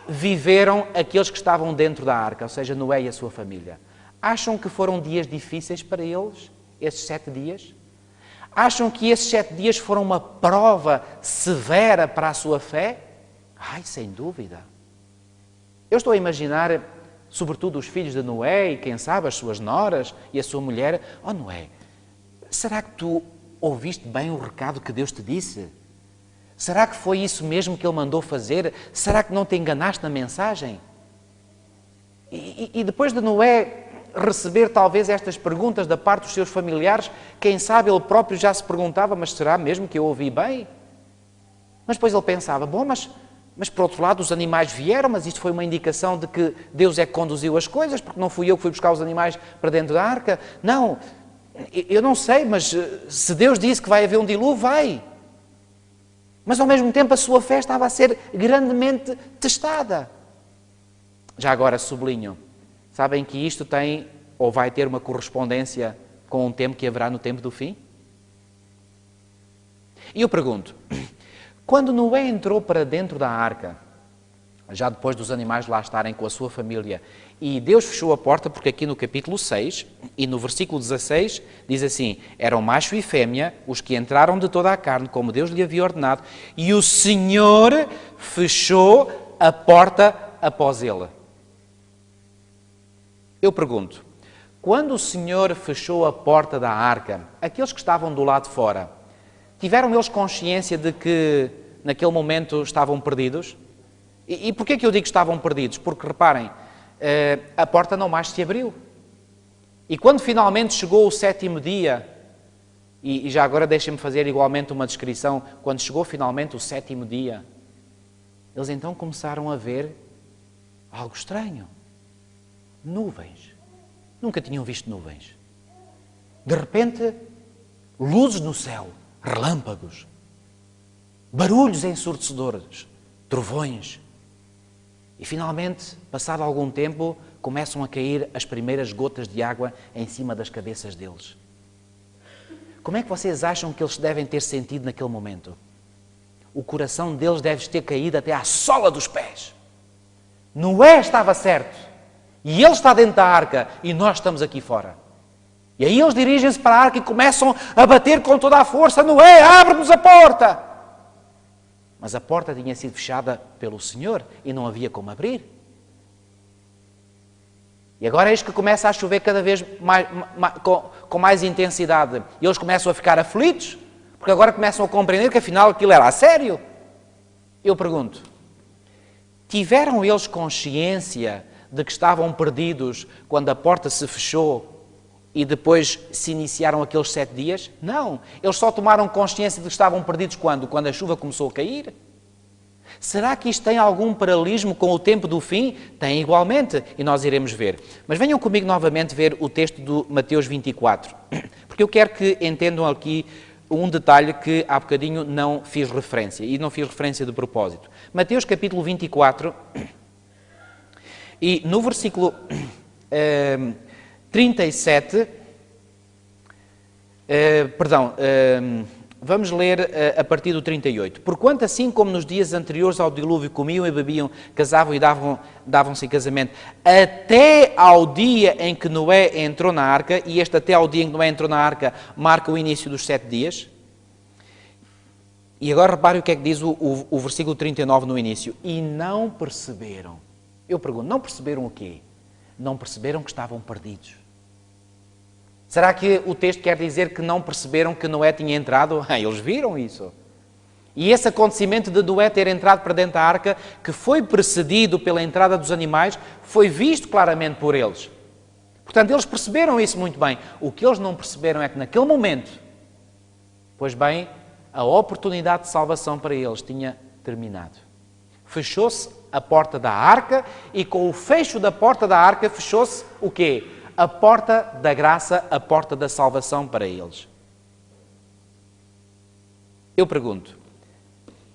viveram aqueles que estavam dentro da arca, ou seja, Noé e a sua família? Acham que foram dias difíceis para eles, esses 7 dias? Acham que esses 7 dias foram uma prova severa para a sua fé? Ai, sem dúvida. Eu estou a imaginar, sobretudo os filhos de Noé e, quem sabe, as suas noras e a sua mulher. Oh, Noé, será que tu ouviste bem o recado que Deus te disse? Será que foi isso mesmo que Ele mandou fazer? Será que não te enganaste na mensagem? E depois de Noé receber talvez estas perguntas da parte dos seus familiares, quem sabe ele próprio já se perguntava, mas será mesmo que eu ouvi bem? Mas depois ele pensava, bom, mas por outro lado os animais vieram, mas isto foi uma indicação de que Deus é que conduziu as coisas, porque não fui eu que fui buscar os animais para dentro da arca. Não, eu não sei, mas se Deus disse que vai haver um dilúvio, vai. Mas ao mesmo tempo a sua fé estava a ser grandemente testada. Já agora sublinho, sabem que isto tem ou vai ter uma correspondência com um tempo que haverá no tempo do fim? E eu pergunto, quando Noé entrou para dentro da arca, já depois dos animais lá estarem com a sua família, e Deus fechou a porta, porque aqui no capítulo 6, e no versículo 16, diz assim, eram macho e fêmea, os que entraram de toda a carne, como Deus lhe havia ordenado, e o Senhor fechou a porta após ele. Eu pergunto, quando o Senhor fechou a porta da arca, aqueles que estavam do lado de fora, tiveram eles consciência de que naquele momento estavam perdidos? E porquê que eu digo que estavam perdidos? Porque, reparem, a porta não mais se abriu. E quando finalmente chegou o 7º dia, e já agora deixem-me fazer igualmente uma descrição, quando chegou finalmente o 7º dia, eles então começaram a ver algo estranho. Nuvens. Nunca tinham visto nuvens. De repente, luzes no céu, relâmpagos, barulhos ensurdecedores, trovões. E finalmente, passado algum tempo, começam a cair as primeiras gotas de água em cima das cabeças deles. Como é que vocês acham que eles devem ter sentido naquele momento? O coração deles deve ter caído até à sola dos pés. Noé estava certo. E ele está dentro da arca e nós estamos aqui fora. E aí eles dirigem-se para a arca e começam a bater com toda a força. Noé, abre-nos a porta! Mas a porta tinha sido fechada pelo Senhor e não havia como abrir. E agora eis que começa a chover cada vez mais, com mais intensidade. E eles começam a ficar aflitos, porque agora começam a compreender que afinal aquilo era a sério. Eu pergunto, tiveram eles consciência de que estavam perdidos quando a porta se fechou e depois se iniciaram aqueles 7 dias? Não. Eles só tomaram consciência de que estavam perdidos quando? Quando a chuva começou a cair? Será que isto tem algum paralelismo com o tempo do fim? Tem igualmente, e nós iremos ver. Mas venham comigo novamente ver o texto do Mateus 24, porque eu quero que entendam aqui um detalhe que há bocadinho não fiz referência, e não fiz referência de propósito. Mateus capítulo 24... E no versículo 37, vamos ler a partir do 38. Porquanto assim como nos dias anteriores ao dilúvio comiam e bebiam, casavam e davam-se em casamento, até ao dia em que Noé entrou na arca, e este até ao dia em que Noé entrou na arca marca o início dos 7 dias. E agora repare o que é que diz o versículo 39 no início. E não perceberam. Eu pergunto, não perceberam o quê? Não perceberam que estavam perdidos. Será que o texto quer dizer que não perceberam que Noé tinha entrado? Eles viram isso. E esse acontecimento de Noé ter entrado para dentro da arca, que foi precedido pela entrada dos animais, foi visto claramente por eles. Portanto, eles perceberam isso muito bem. O que eles não perceberam é que naquele momento, pois bem, a oportunidade de salvação para eles tinha terminado. Fechou-se a porta da arca e com o fecho da porta da arca fechou-se o quê? A porta da graça, a porta da salvação para eles. Eu pergunto,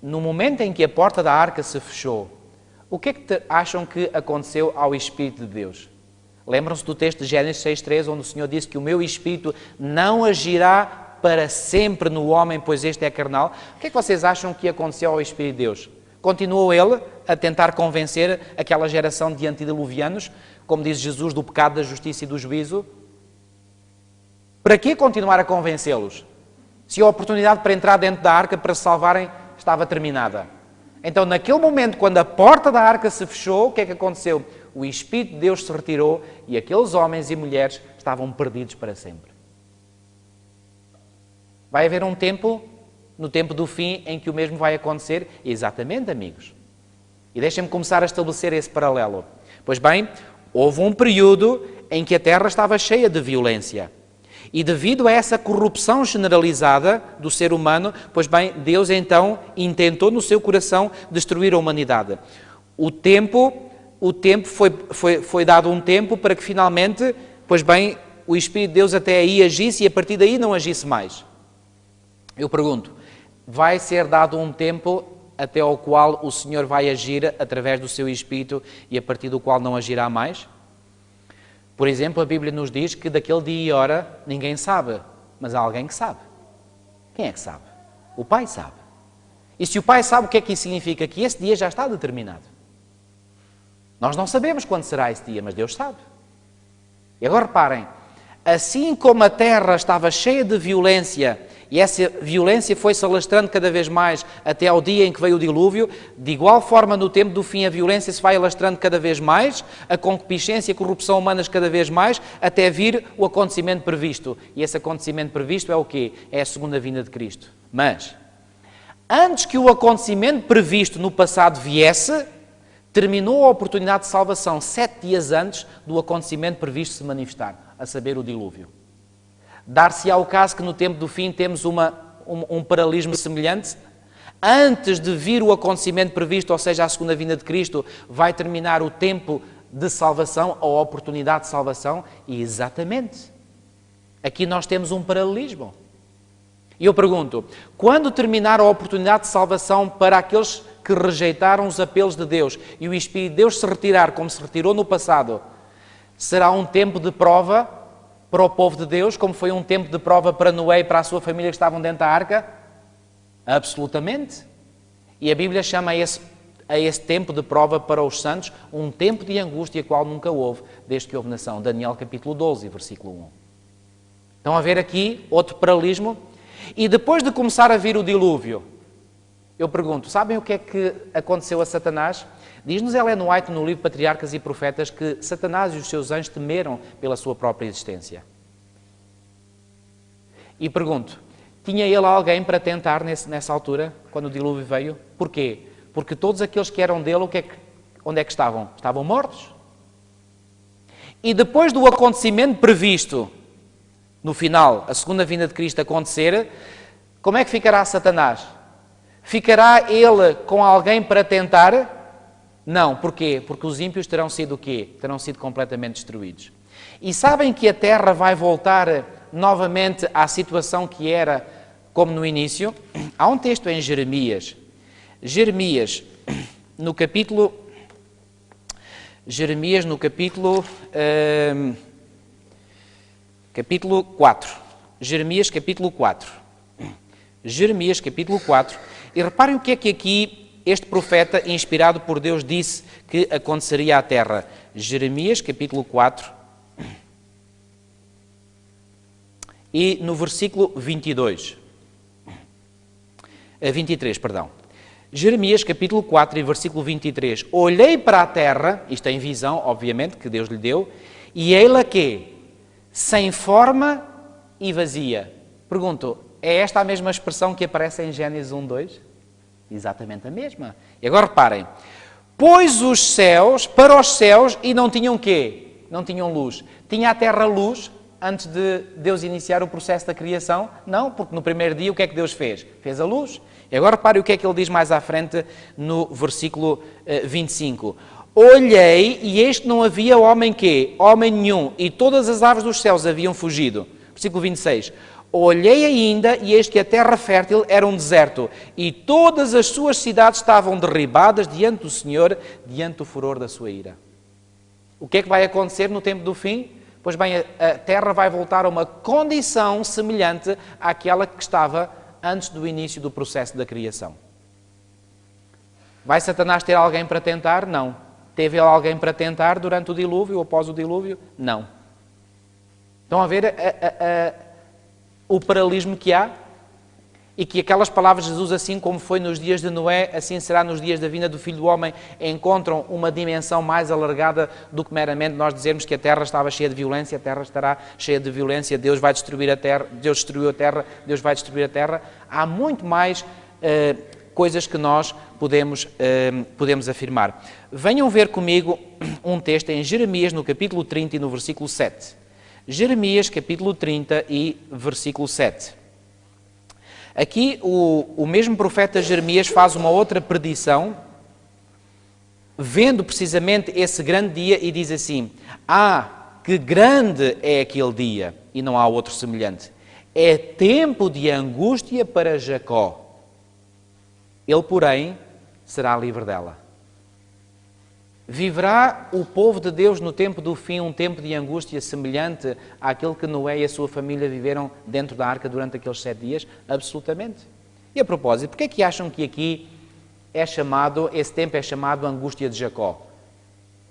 no momento em que a porta da arca se fechou, o que é que acham que aconteceu ao Espírito de Deus? Lembram-se do texto de Gênesis 6.3, onde o Senhor disse que o meu Espírito não agirá para sempre no homem, pois este é carnal. O que é que vocês acham que aconteceu ao Espírito de Deus? Continuou ele a tentar convencer aquela geração de antediluvianos, como diz Jesus, do pecado, da justiça e do juízo? Para que continuar a convencê-los? Se a oportunidade para entrar dentro da arca, para se salvarem, estava terminada. Então, naquele momento, quando a porta da arca se fechou, o que é que aconteceu? O Espírito de Deus se retirou e aqueles homens e mulheres estavam perdidos para sempre. Vai haver um tempo, no tempo do fim, em que o mesmo vai acontecer? Exatamente, amigos. E deixem-me começar a estabelecer esse paralelo. Pois bem, houve um período em que a terra estava cheia de violência. E devido a essa corrupção generalizada do ser humano, pois bem, Deus então intentou no seu coração destruir a humanidade. O tempo foi dado um tempo para que finalmente, pois bem, o Espírito de Deus até aí agisse e a partir daí não agisse mais. Eu pergunto, vai ser dado um tempo até ao qual o Senhor vai agir através do seu Espírito e a partir do qual não agirá mais? Por exemplo, a Bíblia nos diz que daquele dia e hora ninguém sabe, mas há alguém que sabe. Quem é que sabe? O Pai sabe. E se o Pai sabe, o que é que isso significa? Que esse dia já está determinado. Nós não sabemos quando será esse dia, mas Deus sabe. E agora reparem, assim como a terra estava cheia de violência, e essa violência foi-se alastrando cada vez mais até ao dia em que veio o dilúvio, de igual forma no tempo do fim a violência se vai alastrando cada vez mais, a concupiscência e a corrupção humanas cada vez mais, até vir o acontecimento previsto. E esse acontecimento previsto é o quê? É a segunda vinda de Cristo. Mas, antes que o acontecimento previsto no passado viesse, terminou a oportunidade de salvação 7 dias antes do acontecimento previsto se manifestar, a saber, o dilúvio. Dar-se-á o caso que no tempo do fim temos um paralelismo semelhante. Antes de vir o acontecimento previsto, ou seja, a segunda vinda de Cristo, vai terminar o tempo de salvação, a oportunidade de salvação, e exatamente, aqui nós temos um paralelismo. E eu pergunto, quando terminar a oportunidade de salvação para aqueles que rejeitaram os apelos de Deus e o Espírito de Deus se retirar, como se retirou no passado, será um tempo de prova para o povo de Deus, como foi um tempo de prova para Noé e para a sua família que estavam dentro da arca? Absolutamente. E a Bíblia chama a esse tempo de prova para os santos um tempo de angústia, qual nunca houve, desde que houve nação. Daniel capítulo 12, versículo 1. Estão a ver aqui outro paralelismo? E depois de começar a vir o dilúvio, eu pergunto, sabem o que é que aconteceu a Satanás? Diz-nos Ellen White no livro Patriarcas e Profetas que Satanás e os seus anjos temeram pela sua própria existência. E pergunto, tinha ele alguém para tentar nessa altura, quando o dilúvio veio? Porquê? Porque todos aqueles que eram dele, onde é que estavam? Estavam mortos. E depois do acontecimento previsto, no final, a segunda vinda de Cristo acontecer, como é que ficará Satanás? Ficará ele com alguém para tentar? Não. Porquê? Porque os ímpios terão sido o quê? Terão sido completamente destruídos. E sabem que a terra vai voltar novamente à situação que era como no início? Há um texto em Jeremias. Jeremias, no capítulo 4. Jeremias, capítulo 4. Jeremias, capítulo 4. E reparem o que é que aqui este profeta, inspirado por Deus, disse que aconteceria à terra. Jeremias, capítulo 4. E no versículo 23, perdão. Jeremias, capítulo 4 e versículo 23. Olhei para a terra, isto é em visão, obviamente, que Deus lhe deu, e ei-la quê? Sem forma e vazia. Pergunto, é esta a mesma expressão que aparece em Gênesis 1, 2? Exatamente a mesma. E agora reparem. Pôs os céus para os céus e não tinham quê? Não tinham luz. Tinha a terra luz antes de Deus iniciar o processo da criação? Não, porque no primeiro dia o que é que Deus fez? Fez a luz. E agora repare o que é que ele diz mais à frente no versículo 25. Olhei e eis que não havia homem quê? Homem nenhum. E todas as aves dos céus haviam fugido. Versículo 26. Olhei ainda e eis que a terra fértil era um deserto e todas as suas cidades estavam derribadas diante do Senhor, diante do furor da sua ira. O que é que vai acontecer no tempo do fim? Pois bem, a terra vai voltar a uma condição semelhante àquela que estava antes do início do processo da criação. Vai Satanás ter alguém para tentar? Não. Teve ele alguém para tentar durante o dilúvio ou após o dilúvio? Não. Estão a ver o paralelismo que há? E que aquelas palavras de Jesus, assim como foi nos dias de Noé, assim será nos dias da vinda do Filho do Homem, encontram uma dimensão mais alargada do que meramente nós dizermos que a terra estava cheia de violência, a terra estará cheia de violência, Deus vai destruir a terra, Deus destruiu a terra, Deus vai destruir a terra. Há muito mais coisas que nós podemos afirmar. Venham ver comigo um texto em Jeremias, no capítulo 30 e no versículo 7. Jeremias, capítulo 30 e versículo 7. Aqui o mesmo profeta Jeremias faz uma outra predição, vendo precisamente esse grande dia e diz assim: que grande é aquele dia, e não há outro semelhante. É tempo de angústia para Jacó. Ele, porém, será livre dela. Viverá o povo de Deus no tempo do fim um tempo de angústia semelhante àquele que Noé e a sua família viveram dentro da arca durante aqueles 7 dias? Absolutamente. E a propósito, porquê é que acham que aqui esse tempo é chamado angústia de Jacó?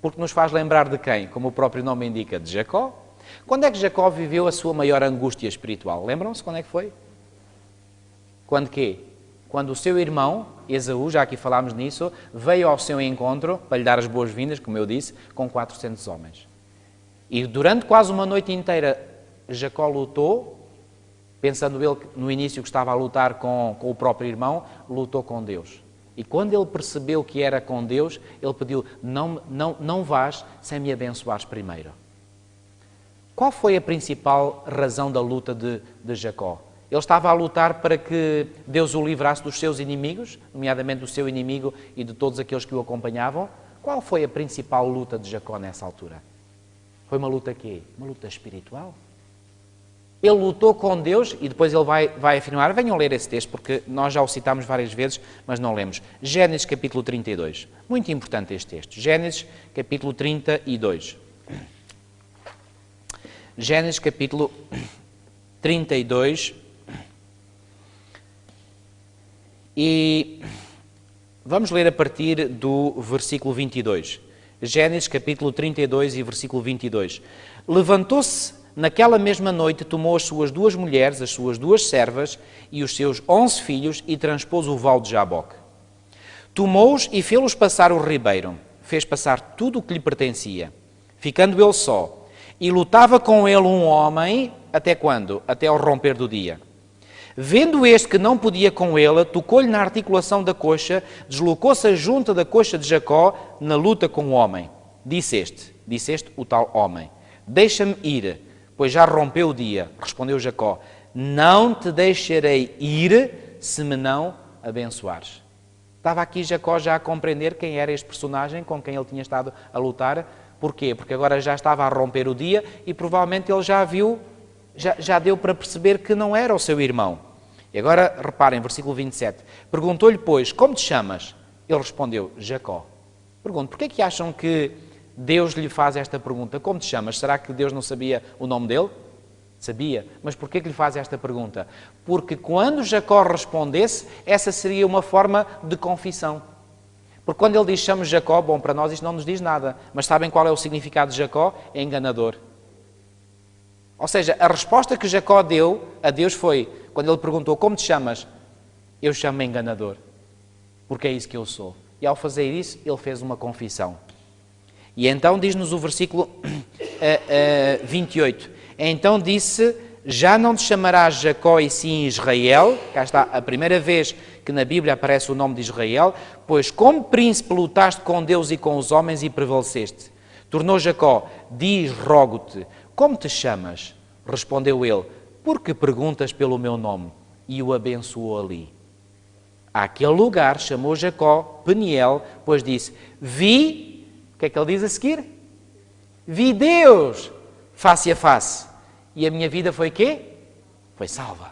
Porque nos faz lembrar de quem? Como o próprio nome indica, de Jacó. Quando é que Jacó viveu a sua maior angústia espiritual? Lembram-se quando é que foi? Quando quê? Quando o seu irmão, Esaú, já aqui falámos nisso, veio ao seu encontro para lhe dar as boas-vindas, como eu disse, com 400 homens. E durante quase uma noite inteira, Jacó lutou, pensando ele no início que estava a lutar com o próprio irmão, lutou com Deus. E quando ele percebeu que era com Deus, ele pediu: não vás sem me abençoares primeiro. Qual foi a principal razão da luta de Jacó? Ele estava a lutar para que Deus o livrasse dos seus inimigos, nomeadamente do seu inimigo e de todos aqueles que o acompanhavam. Qual foi a principal luta de Jacó nessa altura? Foi uma luta quê? Uma luta espiritual. Ele lutou com Deus e depois ele vai afirmar, venham ler esse texto, porque nós já o citámos várias vezes, mas não lemos. Gênesis capítulo 32. Muito importante este texto. Gênesis capítulo 32. Gênesis capítulo 32. E vamos ler a partir do versículo 22. Gênesis capítulo 32 e versículo 22. Levantou-se naquela mesma noite, tomou as suas 2 mulheres, as suas 2 servas e os seus 11 filhos e transpôs o vale de Jaboque. Tomou-os e fê-los passar o ribeiro. Fez passar tudo o que lhe pertencia, ficando ele só. E lutava com ele um homem, até quando? Até ao romper do dia. Vendo este que não podia com ele, tocou-lhe na articulação da coxa, deslocou-se a junta da coxa de Jacó na luta com o homem. Disse este o tal homem: deixa-me ir, pois já rompeu o dia. Respondeu Jacó: não te deixarei ir, se me não abençoares. Estava aqui Jacó já a compreender quem era este personagem com quem ele tinha estado a lutar. Porquê? Porque agora já estava a romper o dia e provavelmente ele já viu, já deu para perceber que não era o seu irmão. E agora, reparem, versículo 27. Perguntou-lhe, pois, como te chamas? Ele respondeu, Jacó. Pergunto, porquê é que acham que Deus lhe faz esta pergunta? Como te chamas? Será que Deus não sabia o nome dele? Sabia. Mas porquê que lhe faz esta pergunta? Porque quando Jacó respondesse, essa seria uma forma de confissão. Porque quando ele diz chame Jacó, bom, para nós isto não nos diz nada. Mas sabem qual é o significado de Jacó? É enganador. Ou seja, a resposta que Jacó deu a Deus foi, quando ele perguntou, como te chamas? Eu chamo-me enganador. Porque é isso que eu sou. E ao fazer isso, ele fez uma confissão. E então diz-nos o versículo 28. Então disse, já não te chamarás Jacó e sim Israel. Cá está a primeira vez que na Bíblia aparece o nome de Israel. Pois como príncipe lutaste com Deus e com os homens e prevaleceste. Tornou Jacó, diz, rogo-te, como te chamas? Respondeu ele, porque perguntas pelo meu nome? E o abençoou ali. Àquele lugar chamou Jacó Peniel, pois disse, vi, o que é que ele diz a seguir? Vi Deus face a face. E a minha vida foi quê? Foi salva.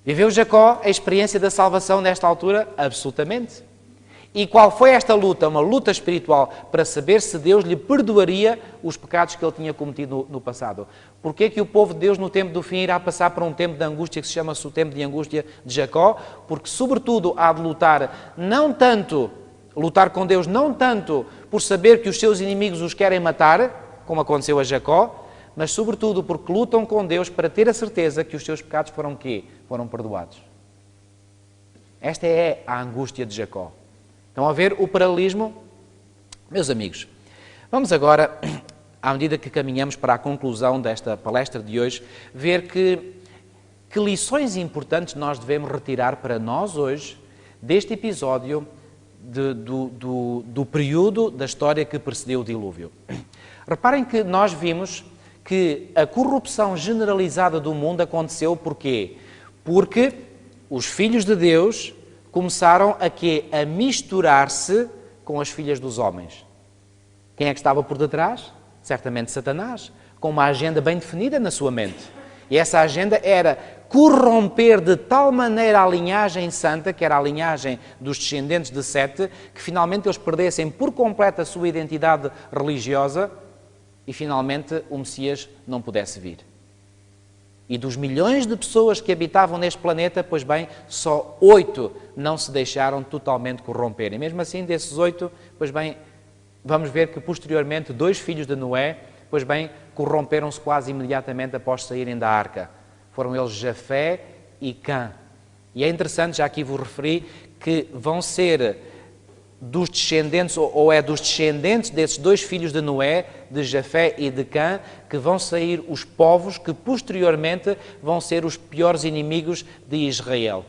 Viveu Jacó a experiência da salvação nesta altura? Absolutamente. E qual foi esta luta? Uma luta espiritual para saber se Deus lhe perdoaria os pecados que ele tinha cometido no passado. Porquê que o povo de Deus no tempo do fim irá passar por um tempo de angústia que se chama-se o tempo de angústia de Jacó? Porque sobretudo há de lutar, não tanto, lutar com Deus, não tanto por saber que os seus inimigos os querem matar, como aconteceu a Jacó, mas sobretudo porque lutam com Deus para ter a certeza que os seus pecados foram quê? Foram perdoados. Esta é a angústia de Jacó. Estão a ver o paralelismo? Meus amigos, vamos agora, à medida que caminhamos para a conclusão desta palestra de hoje, ver que lições importantes nós devemos retirar para nós hoje, deste episódio do período da história que precedeu o dilúvio. Reparem que nós vimos que a corrupção generalizada do mundo aconteceu porquê? Porque os filhos de Deus começaram a misturar-se com as filhas dos homens. Quem é que estava por detrás? Certamente Satanás, com uma agenda bem definida na sua mente. E essa agenda era corromper de tal maneira a linhagem santa, que era a linhagem dos descendentes de Sete, que finalmente eles perdessem por completo a sua identidade religiosa e finalmente o Messias não pudesse vir. E dos milhões de pessoas que habitavam neste planeta, pois bem, só 8 não se deixaram totalmente corromper. E mesmo assim, desses 8, pois bem, vamos ver que posteriormente 2 filhos de Noé, pois bem, corromperam-se quase imediatamente após saírem da arca. Foram eles Jafé e Cã. E é interessante, já aqui vos referi, que vão ser dos descendentes, ou é dos descendentes desses 2 filhos de Noé, de Jafé e de Cã, que vão sair os povos que posteriormente vão ser os piores inimigos de Israel.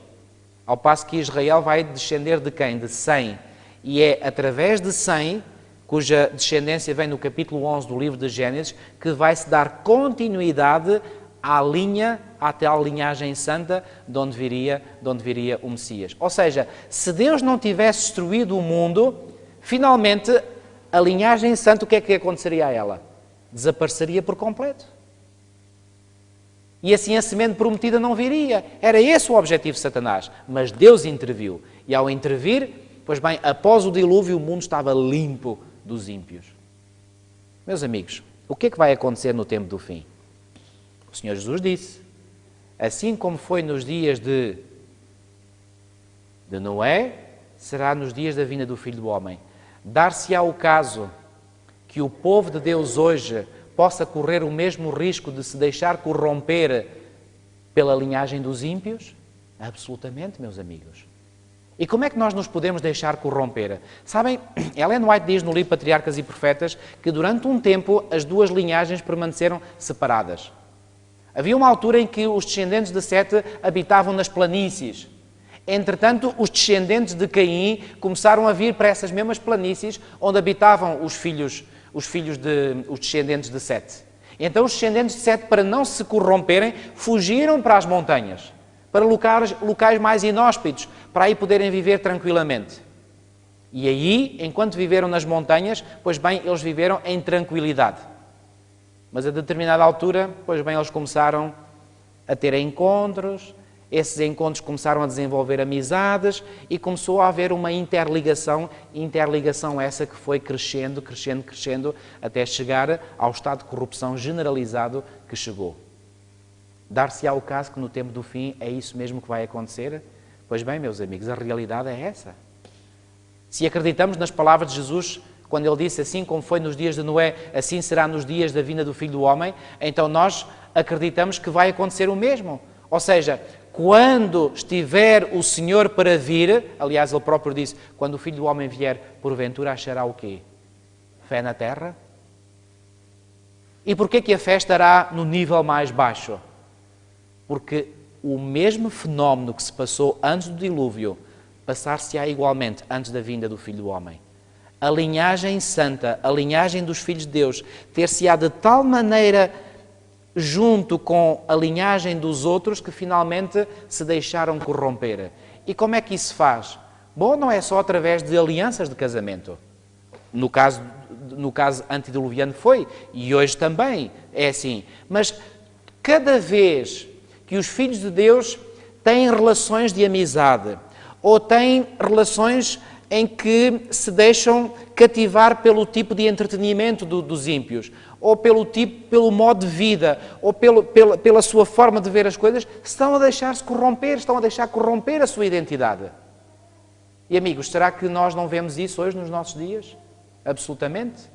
Ao passo que Israel vai descender de quem? De Sem. E é através de Sem, cuja descendência vem no capítulo 11 do livro de Gênesis, que vai-se dar continuidade à linha, à tal linhagem santa de onde viria o Messias. Ou seja, se Deus não tivesse destruído o mundo, finalmente a linhagem santa, o que é que aconteceria a ela? Desapareceria por completo. E assim a semente prometida não viria. Era esse o objetivo de Satanás. Mas Deus interviu. E ao intervir, pois bem, após o dilúvio, o mundo estava limpo dos ímpios. Meus amigos, o que é que vai acontecer no tempo do fim? O Senhor Jesus disse, assim como foi nos dias de Noé, será nos dias da vinda do Filho do Homem. Dar-se-á o caso que o povo de Deus hoje possa correr o mesmo risco de se deixar corromper pela linhagem dos ímpios? Absolutamente, meus amigos. E como é que nós nos podemos deixar corromper? Sabem, Ellen White diz no livro Patriarcas e Profetas que durante um tempo as 2 linhagens permaneceram separadas. Havia uma altura em que os descendentes de Sete habitavam nas planícies. Entretanto, os descendentes de Caim começaram a vir para essas mesmas planícies onde habitavam os descendentes de Sete. Então os descendentes de Sete, para não se corromperem, fugiram para as montanhas, para locais mais inóspitos, para aí poderem viver tranquilamente. E aí, enquanto viveram nas montanhas, pois bem, eles viveram em tranquilidade. Mas a determinada altura, pois bem, eles começaram a ter encontros, esses encontros começaram a desenvolver amizades e começou a haver uma interligação essa que foi crescendo, até chegar ao estado de corrupção generalizado que chegou. Dar-se-á o caso que no tempo do fim é isso mesmo que vai acontecer? Pois bem, meus amigos, a realidade é essa. Se acreditamos nas palavras de Jesus, quando ele disse assim como foi nos dias de Noé, assim será nos dias da vinda do Filho do Homem, então nós acreditamos que vai acontecer o mesmo. Ou seja, quando estiver o Senhor para vir, aliás, ele próprio disse, quando o Filho do Homem vier, porventura achará o quê? Fé na terra? E porquê que a fé estará no nível mais baixo? Porque o mesmo fenómeno que se passou antes do dilúvio, passar-se-á igualmente antes da vinda do Filho do Homem. A linhagem santa, a linhagem dos filhos de Deus, ter-se-á de tal maneira junto com a linhagem dos outros que finalmente se deixaram corromper. E como é que isso se faz? Bom, não é só através de alianças de casamento. No caso antediluviano foi, e hoje também é assim. Mas cada vez que os filhos de Deus têm relações de amizade, ou têm relações em que se deixam cativar pelo tipo de entretenimento dos ímpios, ou pelo modo de vida, ou pela sua forma de ver as coisas, estão a deixar-se corromper, estão a deixar corromper a sua identidade. E amigos, será que nós não vemos isso hoje nos nossos dias? Absolutamente.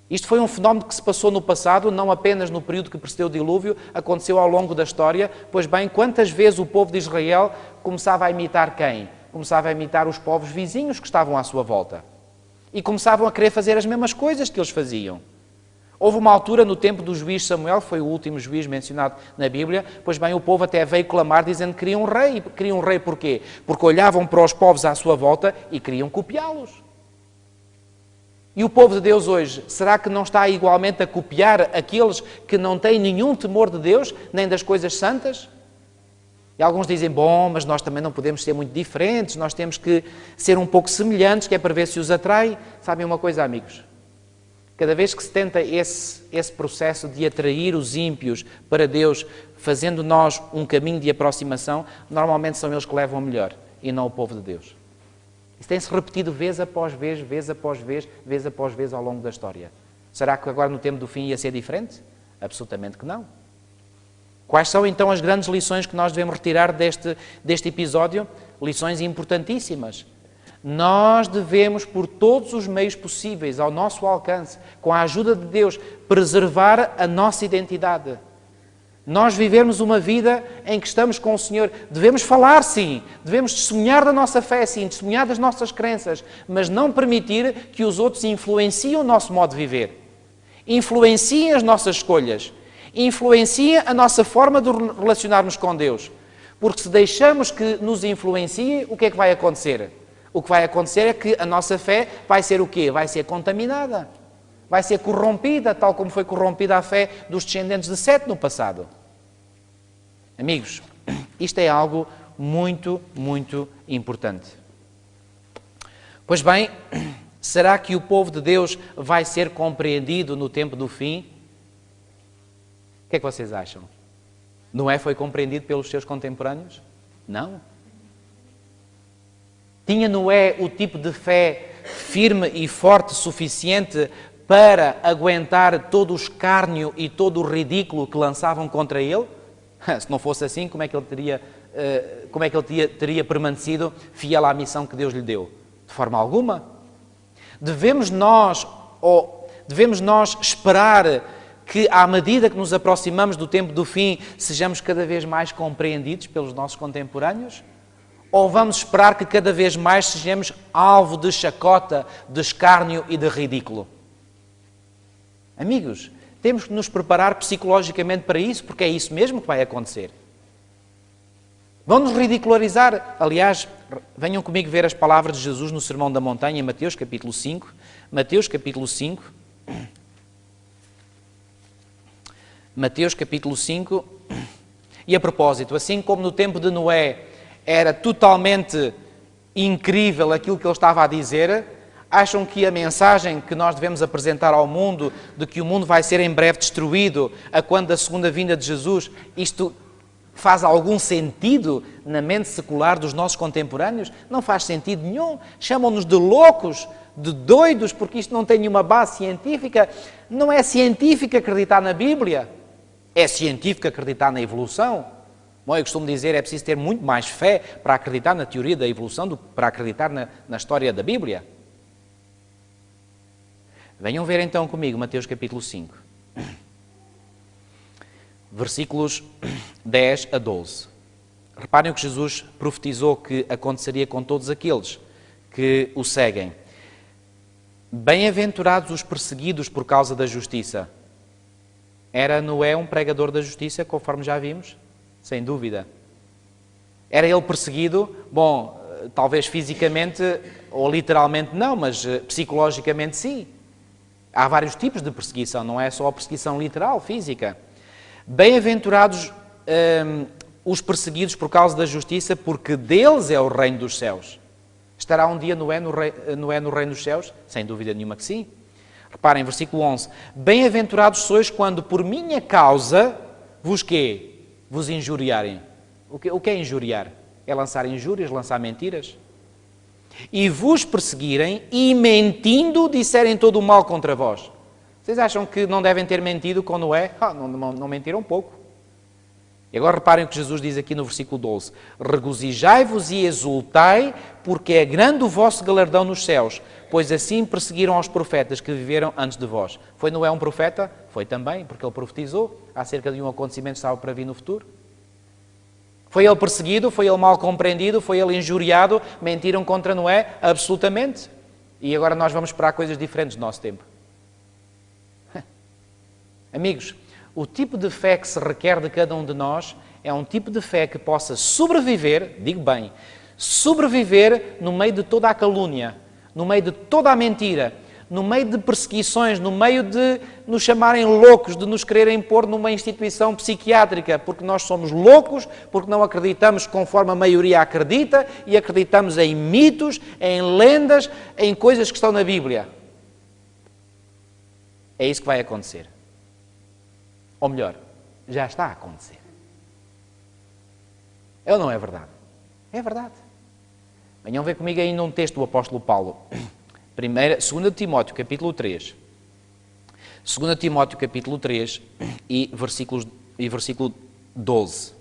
Isto foi um fenómeno que se passou no passado, não apenas no período que precedeu o dilúvio, aconteceu ao longo da história. Pois bem, quantas vezes o povo de Israel começava a imitar quem? Começava a imitar os povos vizinhos que estavam à sua volta. E começavam a querer fazer as mesmas coisas que eles faziam. Houve uma altura no tempo do juiz Samuel, foi o último juiz mencionado na Bíblia, pois bem, o povo até veio clamar dizendo que queriam um rei. Queriam um rei porquê? Porque olhavam para os povos à sua volta e queriam copiá-los. E o povo de Deus hoje, será que não está igualmente a copiar aqueles que não têm nenhum temor de Deus, nem das coisas santas? E alguns dizem, bom, mas nós também não podemos ser muito diferentes, nós temos que ser um pouco semelhantes, que é para ver se os atrai. Sabem uma coisa, amigos? Cada vez que se tenta esse processo de atrair os ímpios para Deus, fazendo nós um caminho de aproximação, normalmente são eles que levam melhor, e não o povo de Deus. Isso tem-se repetido vez após vez, vez após vez, vez após vez ao longo da história. Será que agora no tempo do fim ia ser diferente? Absolutamente que não. Quais são então as grandes lições que nós devemos retirar deste episódio? Lições importantíssimas. Nós devemos, por todos os meios possíveis, ao nosso alcance, com a ajuda de Deus, preservar a nossa identidade. Nós vivermos uma vida em que estamos com o Senhor. Devemos falar, sim. Devemos testemunhar da nossa fé, sim. Testemunhar das nossas crenças. Mas não permitir que os outros influenciem o nosso modo de viver. Influenciem as nossas escolhas. Influenciem a nossa forma de relacionarmos com Deus. Porque se deixamos que nos influenciem, o que é que vai acontecer? O que vai acontecer é que a nossa fé vai ser o quê? Vai ser contaminada. Vai ser corrompida, tal como foi corrompida a fé dos descendentes de Sete no passado. Amigos, isto é algo muito, muito importante. Pois bem, será que o povo de Deus vai ser compreendido no tempo do fim? O que é que vocês acham? Noé foi compreendido pelos seus contemporâneos? Não. Tinha Noé o tipo de fé firme e forte suficiente para aguentar todo o escárnio e todo o ridículo que lançavam contra ele? Se não fosse assim, como é que ele teria permanecido fiel à missão que Deus lhe deu? De forma alguma. Devemos nós esperar que, à medida que nos aproximamos do tempo do fim, sejamos cada vez mais compreendidos pelos nossos contemporâneos? Ou vamos esperar que cada vez mais sejamos alvo de chacota, de escárnio e de ridículo? Amigos, temos que nos preparar psicologicamente para isso, porque é isso mesmo que vai acontecer. Vão-nos ridicularizar. Aliás, venham comigo ver as palavras de Jesus no Sermão da Montanha, em Mateus capítulo 5. Mateus capítulo 5. Mateus capítulo 5. E a propósito, assim como no tempo de Noé era totalmente incrível aquilo que ele estava a dizer, acham que a mensagem que nós devemos apresentar ao mundo, de que o mundo vai ser em breve destruído, a quando da segunda vinda de Jesus, isto faz algum sentido na mente secular dos nossos contemporâneos? Não faz sentido nenhum. Chamam-nos de loucos, de doidos, porque isto não tem nenhuma base científica. Não é científico acreditar na Bíblia. É científico acreditar na evolução. Bom, eu costumo dizer, é preciso ter muito mais fé para acreditar na teoria da evolução do que para acreditar na história da Bíblia. Venham ver então comigo Mateus capítulo 5, versículos 10 a 12. Reparem o que Jesus profetizou que aconteceria com todos aqueles que o seguem. Bem-aventurados os perseguidos por causa da justiça. Era Noé um pregador da justiça, conforme já vimos? Sem dúvida. Era ele perseguido? Bom, talvez fisicamente ou literalmente não, mas psicologicamente sim. Há vários tipos de perseguição, não é só a perseguição literal, física. Bem-aventurados os perseguidos por causa da justiça, porque deles é o reino dos céus. Estará um dia Noé no reino dos céus? Sem dúvida nenhuma que sim. Reparem, versículo 11. Bem-aventurados sois quando por minha causa vos quê? Vos injuriarem. O que é injuriar? É lançar injúrias, lançar mentiras. E vos perseguirem e mentindo disserem todo o mal contra vós. Vocês acham que não devem ter mentido com Noé? Não mentiram um pouco. E agora reparem o que Jesus diz aqui no versículo 12. Regozijai-vos e exultai, porque é grande o vosso galardão nos céus, pois assim perseguiram aos profetas que viveram antes de vós. Foi Noé um profeta? Foi também, porque ele profetizou acerca de um acontecimento que estava para vir no futuro. Foi ele perseguido, foi ele mal compreendido, foi ele injuriado, mentiram contra Noé? Absolutamente. E agora nós vamos esperar coisas diferentes do nosso tempo. Amigos, o tipo de fé que se requer de cada um de nós é um tipo de fé que possa sobreviver, digo bem, sobreviver no meio de toda a calúnia, no meio de toda a mentira, no meio de perseguições, no meio de nos chamarem loucos, de nos quererem pôr numa instituição psiquiátrica, porque nós somos loucos, porque não acreditamos conforme a maioria acredita e acreditamos em mitos, em lendas, em coisas que estão na Bíblia. É isso que vai acontecer. Ou melhor, já está a acontecer. É ou não é verdade? É verdade. Venham ver comigo ainda um texto do apóstolo Paulo. 2 Timóteo, capítulo 3. 2 Timóteo, capítulo 3 e versículo 12.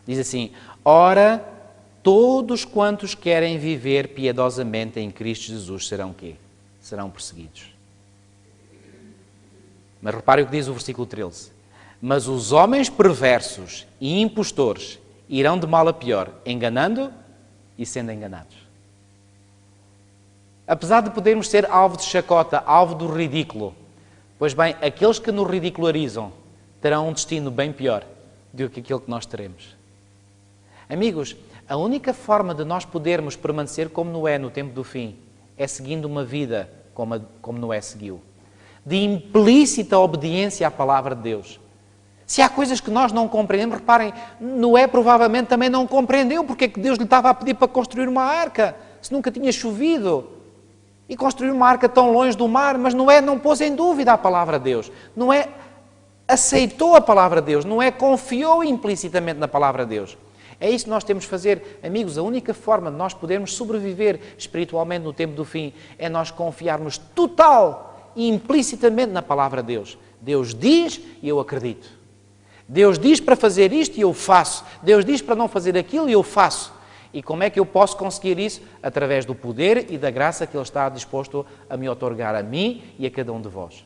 Diz assim: Ora, todos quantos querem viver piedosamente em Cristo Jesus serão quê? Serão perseguidos. Mas repare o que diz o versículo 13. Mas os homens perversos e impostores irão de mal a pior, enganando e sendo enganados. Apesar de podermos ser alvo de chacota, alvo do ridículo, pois bem, aqueles que nos ridicularizam terão um destino bem pior do que aquele que nós teremos. Amigos, a única forma de nós podermos permanecer como Noé no tempo do fim é seguindo uma vida como Noé seguiu, de implícita obediência à palavra de Deus. Se há coisas que nós não compreendemos, reparem, Noé provavelmente também não compreendeu porque é que Deus lhe estava a pedir para construir uma arca, se nunca tinha chovido. E construir uma arca tão longe do mar, mas Noé não pôs em dúvida a palavra de Deus. Noé aceitou a palavra de Deus, Noé confiou implicitamente na palavra de Deus. É isso que nós temos de fazer. Amigos, a única forma de nós podermos sobreviver espiritualmente no tempo do fim é nós confiarmos total e implicitamente na palavra de Deus. Deus diz e eu acredito. Deus diz para fazer isto e eu faço. Deus diz para não fazer aquilo e eu faço. E como é que eu posso conseguir isso? Através do poder e da graça que Ele está disposto a me outorgar a mim e a cada um de vós.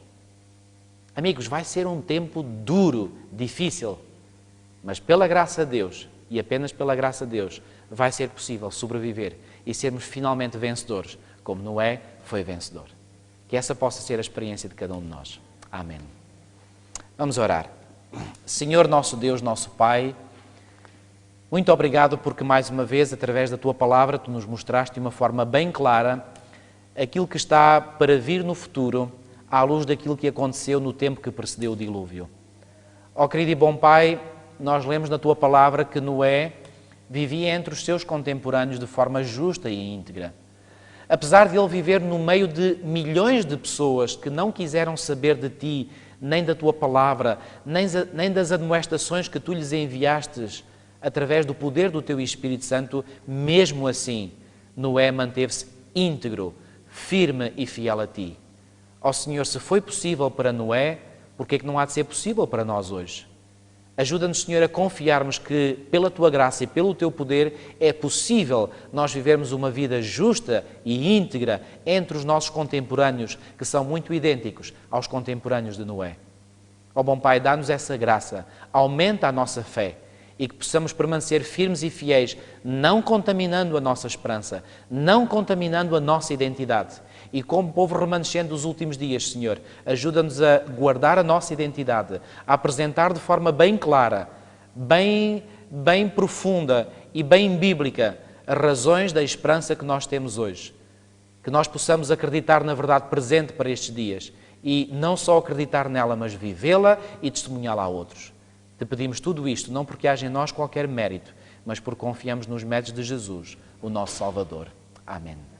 Amigos, vai ser um tempo duro, difícil, mas pela graça de Deus, e apenas pela graça de Deus, vai ser possível sobreviver e sermos finalmente vencedores, como Noé foi vencedor. Que essa possa ser a experiência de cada um de nós. Amém. Vamos orar. Senhor, nosso Deus, nosso Pai, muito obrigado porque mais uma vez, através da Tua Palavra, Tu nos mostraste de uma forma bem clara aquilo que está para vir no futuro, à luz daquilo que aconteceu no tempo que precedeu o dilúvio. Ó querido e bom Pai, nós lemos na Tua Palavra que Noé vivia entre os seus contemporâneos de forma justa e íntegra. Apesar de ele viver no meio de milhões de pessoas que não quiseram saber de Ti, nem da Tua Palavra, nem das admoestações que Tu lhes enviastes através do poder do Teu Espírito Santo, mesmo assim, Noé manteve-se íntegro, firme e fiel a Ti. Ó Senhor, se foi possível para Noé, por que é que não há de ser possível para nós hoje? Ajuda-nos, Senhor, a confiarmos que, pela Tua graça e pelo Teu poder, é possível nós vivermos uma vida justa e íntegra entre os nossos contemporâneos, que são muito idênticos aos contemporâneos de Noé. Ó bom Pai, dá-nos essa graça, aumenta a nossa fé e que possamos permanecer firmes e fiéis, não contaminando a nossa esperança, não contaminando a nossa identidade. E como povo remanescente dos últimos dias, Senhor, ajuda-nos a guardar a nossa identidade, a apresentar de forma bem clara, bem profunda e bem bíblica as razões da esperança que nós temos hoje. Que nós possamos acreditar na verdade presente para estes dias e não só acreditar nela, mas vivê-la e testemunhá-la a outros. Te pedimos tudo isto, não porque haja em nós qualquer mérito, mas porque confiamos nos méritos de Jesus, o nosso Salvador. Amém.